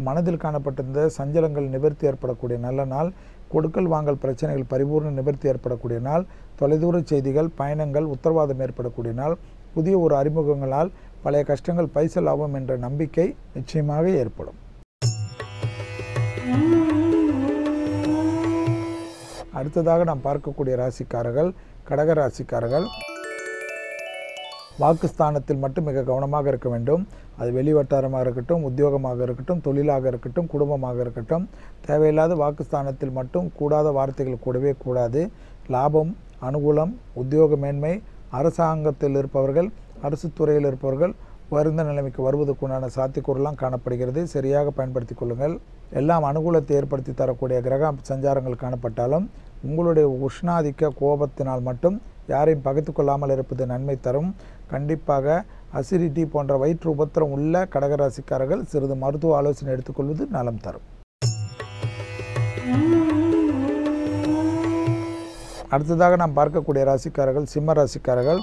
மனதில் காணப்பட்டிருந்த சஞ்சலங்கள் நிவர்த்தி ஏற்படக்கூடிய நல்ல நாள். கொடுக்கல் வாங்கல் பிரச்சனைகள் பரிபூர்ண நிவர்த்தி ஏற்படக்கூடிய நாள். தொலைதூர செய்திகள், பயணங்கள், உத்தரவாதம் ஏற்படக்கூடிய நாள். புதிய ஒரு அறிமுகங்களால் பழைய கஷ்டங்கள் பைசல் ஆகும் என்ற நம்பிக்கை நிச்சயமாக ஏற்படும். அடுத்ததாக நாம் பார்க்கக்கூடிய ராசிக்காரர்கள் கடக ராசிக்காரர்கள். வாக்குஸ்தானத்தில் மட்டும் மிக கவனமாக இருக்க வேண்டும். அது வெளி வட்டாரமாக இருக்கட்டும், உத்தியோகமாக இருக்கட்டும், தொழிலாக இருக்கட்டும், குடும்பமாக இருக்கட்டும், தேவையில்லாத வாக்குஸ்தானத்தில் மட்டும் கூடாத வார்த்தைகள் கூடவே கூடாது. லாபம், அனுகூலம், உத்தியோக மேன்மை, அரசாங்கத்தில் இருப்பவர்கள், அரசு துறையில் இருப்பவர்கள் உயர்ந்த நிலைமைக்கு வருவதற்குண்டான சாத்தியக்கூறெல்லாம் காணப்படுகிறது. சரியாக பயன்படுத்தி கொள்ளுங்கள். எல்லாம் அனுகூலத்தை ஏற்படுத்தி தரக்கூடிய கிரக சஞ்சாரங்கள் காணப்பட்டாலும் உங்களுடைய உஷ்ணாதிக்க கோபத்தினால் மட்டும் யாரையும் பகைத்து கொள்ளாமல் இருப்பது நன்மை தரும். கண்டிப்பாக அசிடிட்டி போன்ற வயிற்று உபத்திரம் உள்ள கடகராசிக்காரர்கள் சிறிது மருத்துவ ஆலோசனை எடுத்துக்கொள்வது நலம் தரும். அடுத்ததாக நாம் பார்க்கக்கூடிய ராசிக்காரர்கள் சிம்ம ராசிக்காரர்கள்.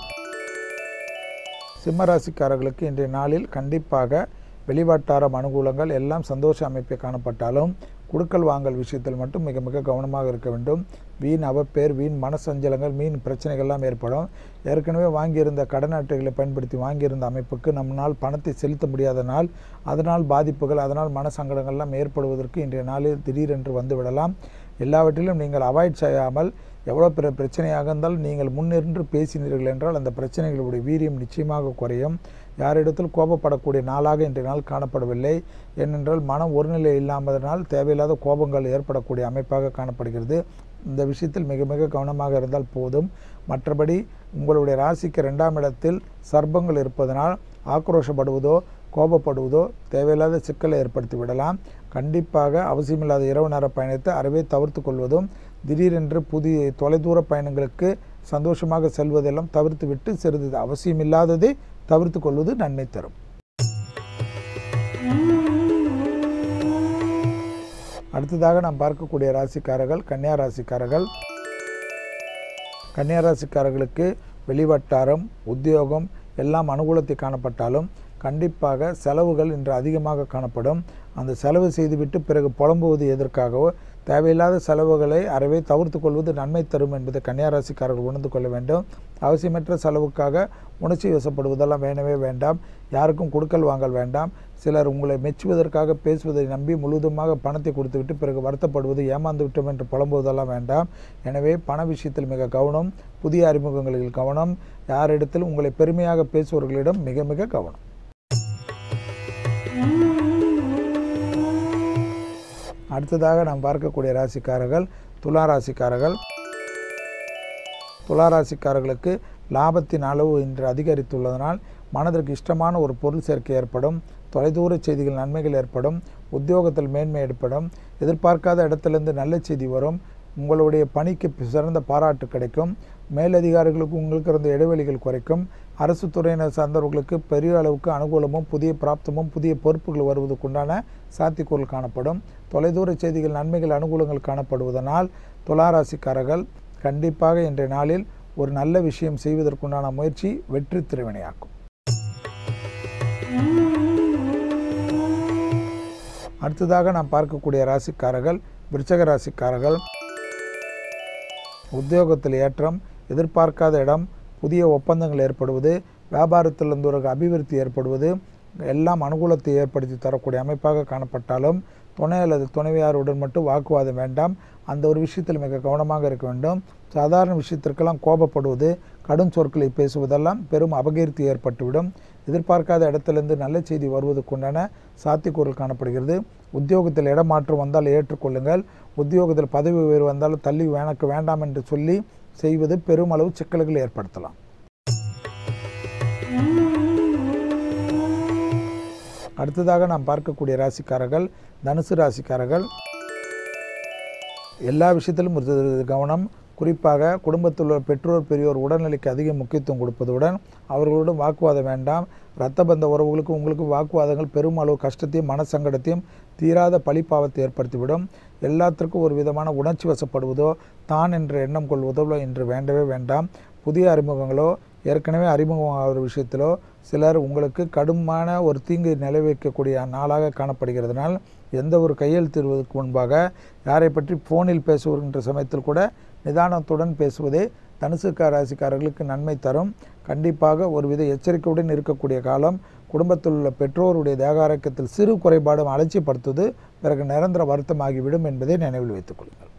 சிம்ம ராசிக்காரர்களுக்கு இன்றைய நாளில் கண்டிப்பாக வெளிவட்டாரம் அனுகூலங்கள் எல்லாம் சந்தோஷ அமைப்பை காணப்பட்டாலும் குடுக்கல் வாங்கல் விஷயத்தில் மட்டும் மிக மிக கவனமாக இருக்க வேண்டும். வீண் அவப்பேர், வீண் மனசஞ்சலங்கள், மீன் பிரச்சனைகள்லாம் ஏற்படும். ஏற்கனவே வாங்கியிருந்த கடன் அட்டைகளை பயன்படுத்தி வாங்கியிருந்த அமைப்புக்கு நம்மால் பணத்தை செலுத்த முடியாத நாள், அதனால் பாதிப்புகள், அதனால் மன சங்கடங்கள்லாம் ஏற்படுவதற்கு இன்றைய நாளில் திடீரென்று வந்துவிடலாம். எல்லாவற்றிலும் நீங்கள் அவாய்ட் செய்யாமல் எவ்வளோ பிற பிரச்சனையாக இருந்தாலும் நீங்கள் முன்னின்று பேசினீர்கள் என்றால் அந்த பிரச்சனைகளுடைய வீரியம் நிச்சயமாக குறையும். யாரிடத்தில் கோபப்படக்கூடிய நாளாக இன்றைய நாள் காணப்படவில்லை. ஏனென்றால் மனம் ஒருநிலை இல்லாமதனால் தேவையில்லாத கோபங்கள் ஏற்படக்கூடிய அமைப்பாக காணப்படுகிறது. இந்த விஷயத்தில் மிக மிக கவனமாக இருந்தால் போதும். மற்றபடி உங்களுடைய ராசிக்கு 2ஆம் இடத்தில் சர்ப்பங்கள் இருப்பதனால் ஆக்ரோஷப்படுவதோ கோபப்படுவதோ தேவையில்லாத சிக்கலை ஏற்படுத்தி விடலாம். கண்டிப்பாக அவசியமில்லாத இரவு நேர பயணத்தை அறவே தவிர்த்து கொள்வதும், திடீரென்று புதிய தொலைதூர பயணங்களுக்கு சந்தோஷமாக செல்வதெல்லாம் தவிர்த்து விட்டு சிறிது அவசியமில்லாததை தவிர்த்து கொள்வது நன்மை தரும். அடுத்ததாக நாம் பார்க்கக்கூடிய ராசிக்காரர்கள் கன்னியா ராசிக்காரர்கள். கன்னியா ராசிக்காரர்களுக்கு வெளிவட்டாரம், உத்தியோகம் எல்லாம் அனுகூலத்தை காணப்பட்டாலும் கண்டிப்பாக செலவுகள் இன்று அதிகமாக காணப்படும். அந்த செலவு செய்துவிட்டு பிறகு புலம்புவது எதற்காகவோ தேவையில்லாத செலவுகளை அறவே தவிர்த்து கொள்வது நன்மை தரும் என்பதை கன்னியாராசிக்காரர்கள் உணர்ந்து கொள்ள வேண்டும். அவசியமற்ற செலவுக்காக உணர்ச்சி வசப்படுவதெல்லாம் வேணவே வேண்டாம். யாருக்கும் கொடுக்கல் வாங்கல் வேண்டாம். சிலர் உங்களை மெச்சுவதற்காக பேசுவதை நம்பி முழுவதுமாக பணத்தை கொடுத்துவிட்டு பிறகு வருத்தப்படுவது, ஏமாந்து விட்டோம் என்று புலம்புவதெல்லாம் வேண்டாம். எனவே பண விஷயத்தில் மிக கவனம். புதிய அறிமுகங்களில் கவனம். யாரிடத்தில் உங்களை பெருமையாக பேசுபவர்களிடம் மிக மிக கவனம். அடுத்ததாக நாம் பார்க்கக்கூடிய ராசிக்காரர்கள் துலா ராசிக்காரர்கள். துலா ராசிக்காரர்களுக்கு லாபத்தின் அளவு இன்று அதிகரித்துள்ளதனால் மனதிற்கு இஷ்டமான ஒரு பொருள் சேர்க்கை ஏற்படும். தொலைதூர செய்திகள் நன்மைகள் ஏற்படும். உத்தியோகத்தில் மேன்மை ஏற்படும். எதிர்பார்க்காத இடத்திலிருந்து நல்ல செய்தி வரும். உங்களுடைய பணிக்கு சிறந்த பாராட்டு கிடைக்கும். மேலதிகாரிகளுக்கு உங்களுக்கு இருந்த இடைவெளிகள் குறைக்கும். அரசு துறையினர் சார்ந்தவர்களுக்கு பெரிய அளவுக்கு அனுகூலமும் புதிய பிராப்தமும் புதிய பொறுப்புகள் வருவதற்குண்டான சாத்தியக்கூறல் காணப்படும். தொலைதூர செய்திகள் நன்மைகள் அனுகூலங்கள் காணப்படுவதனால் துளாராசிக்காரர்கள் கண்டிப்பாக இன்றைய நாளில் ஒரு நல்ல விஷயம் செய்வதற்குண்டான முயற்சி வெற்றி திருவினையாக்கும். அடுத்ததாக நாம் பார்க்கக்கூடிய ராசிக்காரர்கள் விருச்சக ராசிக்காரர்கள். உத்தியோகத்தில் ஏற்றம், எதிர்பார்க்காத இடம், புதிய ஒப்பந்தங்கள் ஏற்படுவது, வியாபாரத்திலிருந்து ஒரு அபிவிருத்தி ஏற்படுவது எல்லாம் அனுகூலத்தை ஏற்படுத்தி தரக்கூடிய அமைப்பாக காணப்பட்டாலும் துணை அல்லது துணைவியாருடன் மட்டும் வாக்குவாதம் வேண்டாம். அந்த ஒரு விஷயத்தில் மிக கவனமாக இருக்க வேண்டும். சாதாரண விஷயத்திற்கெல்லாம் கோபப்படுவது, கடும் சொற்களை பேசுவதெல்லாம் பெரும் அபகீர்த்தி ஏற்பட்டுவிடும். எதிர்பார்க்காத இடத்திலிருந்து நல்ல செய்தி வருவதற்குண்டான சாத்தியக்கூறல் காணப்படுகிறது. உத்தியோகத்தில் இடமாற்றம் வந்தால் ஏற்றுக்கொள்ளுங்கள். உத்தியோகத்தில் பதவி உயர்வு வந்தாலும் தள்ளி எனக்கு வேண்டாம் என்று சொல்லி செய்வது பெருமளவு சிக்கல்களை ஏற்படுத்தலாம். அடுத்ததாக நாம் பார்க்கக்கூடிய ராசிக்காரர்கள் தனுசு ராசிக்காரர்கள். எல்லா விஷயத்திலும் ஒரு கவனம். குறிப்பாக குடும்பத்தில் உள்ள பெற்றோர் பெரியோர் உடல்நிலைக்கு அதிக முக்கியத்துவம் கொடுப்பதுடன் அவர்களுடன் வாக்குவாதம் வேண்டாம். இரத்த பந்த உறவுகளுக்கு உங்களுக்கு வாக்குவாதங்கள் பெரும் அளவு கஷ்டத்தையும் மனசங்கடத்தையும் தீராத பழிப்பாவத்தை ஏற்படுத்திவிடும். எல்லாத்திற்கும் ஒரு விதமான உணர்ச்சி வசப்படுவதோ தான் என்ற எண்ணம் கொள்வதோ என்று வேண்டவே வேண்டாம். புதிய அறிமுகங்களோ ஏற்கனவே அறிமுகமாகிற விஷயத்திலோ சிலர் உங்களுக்கு கடுமையான ஒரு தீங்கு நிலைவைக்கக்கூடிய நாளாக காணப்படுகிறதுனால் எந்த ஒரு கையெழுத்திடுவதற்கு முன்பாக யாரை பற்றி ஃபோனில் பேசுகின்ற சமயத்தில் கூட நிதானத்துடன் பேசுவதே தனுசு ராசிக்காரர்களுக்கு நன்மை தரும். கண்டிப்பாக ஒருவித எச்சரிக்கையுடன் இருக்கக்கூடிய காலம். குடும்பத்தில் உள்ள பெற்றோருடைய தேக ஆரோக்கியத்தில் சிறு குறைபாடும் அலட்சியப்படுத்துவது பிறகு நிரந்தர வருத்தமாகிவிடும் என்பதை நினைவில் வைத்துக் கொள்ளுங்கள்.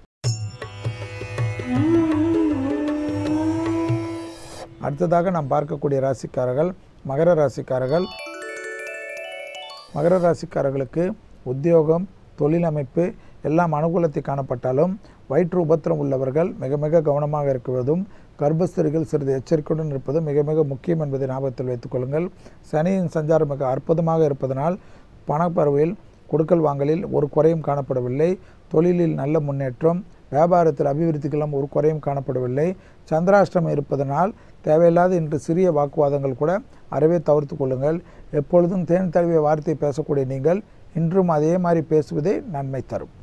அடுத்ததாக நாம் பார்க்கக்கூடிய ராசிக்காரர்கள் மகர ராசிக்காரர்கள். மகர ராசிக்காரர்களுக்கு உத்தியோகம், தொழில் அமைப்பு எல்லாம் அனுகூலத்தை காணப்பட்டாலும் வயிற்று உபத்திரம் உள்ளவர்கள் மிக மிக கவனமாக இருக்குவதும் கர்ப்பஸ்திரிகள் சிறிது எச்சரிக்கையுடன் இருப்பதும் மிக மிக முக்கியம் என்பதை ஞாபகத்தில் வைத்துக் கொள்ளுங்கள். சனியின் சஞ்சாரம் மிக அற்புதமாக இருப்பதனால் பணப்பறவையில் கொடுக்கல் வாங்கலில் ஒரு குறையும் காணப்படவில்லை. தொழிலில் நல்ல முன்னேற்றம், வியாபாரத்தில் அபிவிருத்திக்கெல்லாம் ஒரு குறையும் காணப்படவில்லை. சந்திராஷ்டமம் இருப்பதனால் தேவையில்லாத இன்று சிறிய வாக்குவாதங்கள் கூட அறவே தவிர்த்து கொள்ளுங்கள். எப்பொழுதும் தேன் தழுவிய வார்த்தை பேசக்கூடிய நீங்கள் இன்றும் அதே மாதிரி பேசுவதே நன்மை தரும்.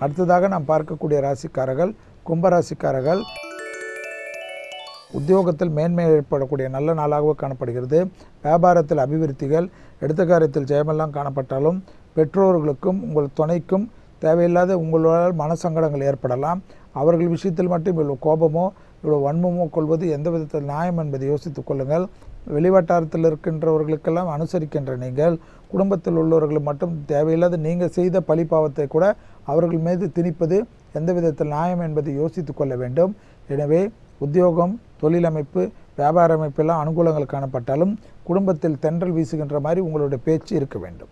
அடுத்ததாக நாம் பார்க்கக்கூடிய ராசிக்காரர்கள் கும்பராசிக்காரர்கள். உத்தியோகத்தில் மேன்மை ஏற்படக்கூடிய நல்ல நாளாக காணப்படுகிறது. வியாபாரத்தில் அபிவிருத்திகள், எடுத்த காரியத்தில் ஜெயமெல்லாம் காணப்பட்டாலும் பெற்றோர்களுக்கும் உங்கள் துணைக்கும் தேவையில்லாத உங்களால் மனசங்கடங்கள் ஏற்படலாம். அவர்கள் விஷயத்தில் மட்டும் இவ்வளோ கோபமோ இவ்வளோ வன்மமோ கொள்வது எந்த விதத்தில் நியாயம் என்பதை யோசித்துக் கொள்ளுங்கள். வெளிவட்டாரத்தில் இருக்கின்றவர்களுக்கெல்லாம் அனுசரிக்கின்ற நீங்கள் குடும்பத்தில் உள்ளவர்கள் மட்டும் தேவையில்லாத நீங்கள் செய்த பழிப்பாவத்தை கூட அவர்கள் மீது திணிப்பது எந்த விதத்தில் நியாயம் என்பதை யோசித்து கொள்ள வேண்டும். எனவே உத்தியோகம், தொழில் அமைப்பு, வியாபார அமைப்பெல்லாம் அனுகூலங்கள் காணப்பட்டாலும் குடும்பத்தில் தென்றல் வீசுகின்ற மாதிரி உங்களுடைய பேச்சு இருக்க வேண்டும்.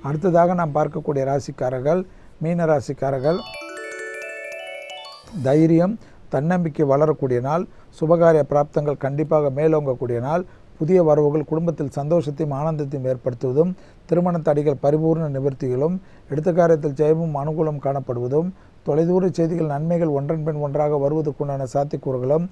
அடுத்ததாக நாம் பார்க்கக்கூடிய ராசிக்காரர்கள் மீன ராசிக்காரர்கள். தைரியம், தன்னம்பிக்கை வளரக்கூடிய நாள். சுபகாரிய பிராப்தங்கள் கண்டிப்பாக மேலோங்கக்கூடிய நாள். புதிய வரவுகள் குடும்பத்தில் சந்தோஷத்தையும் ஆனந்தத்தையும் ஏற்படுத்துவதும், திருமண தடைகள் பரிபூர்ண நிவர்த்திகளும், எடுத்த காரியத்தில் ஜெயமும் அனுகூலம் காணப்படுவதும், தொலைதூர செய்திகள் நன்மைகள் ஒன்றன் பின் ஒன்றாக வருவதற்குண்டான சாத்தியக்கூறுகளும்,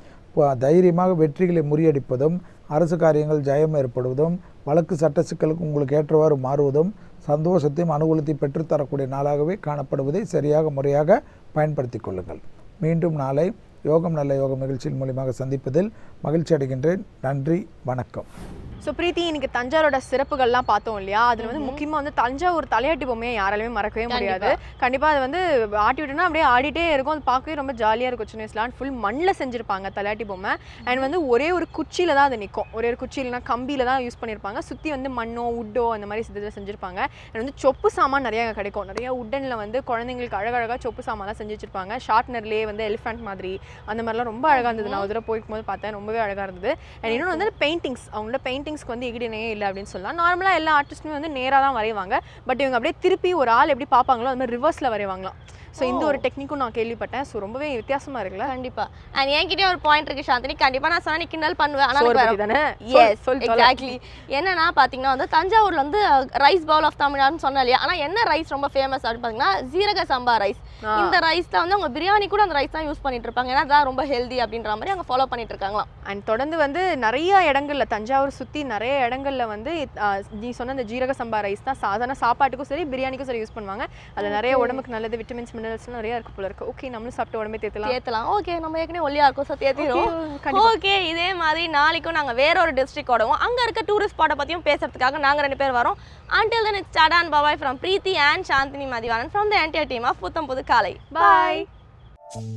தைரியமாக வெற்றிகளை முறியடிப்பதும், அரசு காரியங்கள் ஜெயம் ஏற்படுவதும், வழக்கு சட்ட சிக்கலுக்கு உங்களுக்கு ஏற்றவாறு மாறுவதும், சந்தோஷத்தையும் அனுகூலத்தையும் பெற்றுத்தரக்கூடிய நாளாகவே காணப்படுவதை சரியாக முறையாக பயன்படுத்தி கொள்ளுங்கள். மீண்டும் நாளை யோகம் நல்ல யோகம் நிகழ்ச்சியின் மூலமாக சந்திப்பதில் மகிழ்ச்சி அடைகின்றேன். நன்றி, வணக்கம். ஸோ பிரீத்தி, இன்னைக்கு தஞ்சாவூரோட சிறப்புகள்லாம் பார்த்தோம் இல்லையா? அதில் வந்து முக்கியமாக வந்து தஞ்சாவூர் தலையாட்டி பொம்மையை யாராலுமே மறக்கவே முடியாது. கண்டிப்பாக அது வந்து ஆட்டி விட்டுனா அப்படியே ஆடிட்டே இருக்கும். அது பார்க்கவே ரொம்ப ஜாலியாக இருக்கும். சின்ன வயசுலாம் ஃபுல் மண்ணில் செஞ்சுருப்பாங்க தலையாட்டி பொம்மை. அண்ட் வந்து ஒரே ஒரு குச்சியில் தான் அது நிற்கும். ஒரே ஒரு குச்சியில்னா கம்பியில் தான் யூஸ் பண்ணியிருப்பாங்க. சுற்றி வந்து மண்ணோ உட்டோ அந்த மாதிரி இதில் செஞ்சுருப்பாங்க. அண்ட் வந்து சொப்பு சாமான் நிறையா கிடைக்கும். நிறையா உட்டனில் வந்து குழந்தைங்களுக்கு அழகழகாக சொப்பு சாமான்லாம் செஞ்சு வச்சுருப்பாங்க. ஷார்ட்னர்லேயே வந்து எலிஃபென்ட் மாதிரி அந்த மாதிரிலாம் ரொம்ப அழகாக இருந்தது. நான் ஒரு தடவை போயிருக்கும்போது பார்த்தேன், ரொம்பவே அழகாக இருந்தது. அண்ட் இன்னொன்று வந்து பெயிண்டிங்ஸ், அவங்களோட பெயிண்டிங்ஸ்க்கு வந்து ஈடுணையே இல்லை அப்படின்னு சொல்லலாம். நார்மலாக எல்லா ஆர்டிஸ்ட்டுமே வந்து நேராக தான் வரைவாங்க. பட் இவங்க அப்படியே திருப்பி ஒரு ஆள் எப்படி பார்ப்பாங்களோ அது மாதிரி ரிவர்ஸில் வரைவாங்களாம். ஸோ இந்த ஒரு டெக்னிக்கும் நான் கேள்விப்பட்டேன். ஸோ ரொம்பவே வித்தியாசமாக இருக்குல்ல? கண்டிப்பா. அண்ட் என்கிட்டயே ஒரு பாயிண்ட் இருக்கு சாந்தினி. கண்டிப்பா நான் சொன்னா கிண்டல் பண்ணுவேன். ஆனால் எக்ஸாக்ட்லி என்னன்னா பாத்தீங்கன்னா வந்து தஞ்சாவூர்ல வந்து ரைஸ் பவுல் ஆஃப் தமிழ்நாடுன்னு சொன்னா இல்லையா? ஆனா என்ன ரைஸ் ரொம்ப ஃபேமஸ் அப்படின்னு பாத்தீங்கன்னா ஜீரக சம்பா ரைஸ். இந்த ரைஸ்ல வந்து அவங்க பிரியாணி கூட அந்த ரைஸ் தான் யூஸ் பண்ணிட்டு இருப்பாங்க. ஏன்னா அதான் ரொம்ப ஹெல்தி அப்படின்ற மாதிரி அவங்க ஃபாலோ பண்ணிட்டு இருக்காங்களாம். அண்ட் தொடர்ந்து வந்து நிறைய இடங்கள்ல தஞ்சாவூர் சுற்றி நிறைய இடங்கள்ல வந்து நீ சொன்ன இந்த ஜீரக சம்பா ரைஸ் தான் சாதாரண சாப்பாட்டுக்கும் சரி பிரியாணிக்கும் சரி யூஸ் பண்ணுவாங்க. அது நிறைய உடம்புக்கு நல்லது, விட்டமின்ஸ் மினரல்ஸ்லாம் நிறைய இருக்கு போல இருக்கு. ஓகே, நம்மளும் சாப்பிட்டு உடம்பே தேத்தலாம். ஏற்றலாம். ஓகே, நம்ம ஏற்கனவே ஒல்லியாக இருக்கோம், ஸோ தேத்திடும். கண்டிப்பா. ஓகே, இதே மாதிரி நாளைக்கும் நாங்கள் வேற ஒரு டிஸ்ட்ரிக்டோடவும் அங்கே இருக்க டூரிஸ்ட் ஸ்பாட்டை பற்றியும் பேசுறதுக்காக நாங்கள் 2 பேர் வரோம். Until then, it's Tada and Bye from Preeti and Shantini Madhivanan from the entire team of Putham Pudu Kalai. Bye. Bye.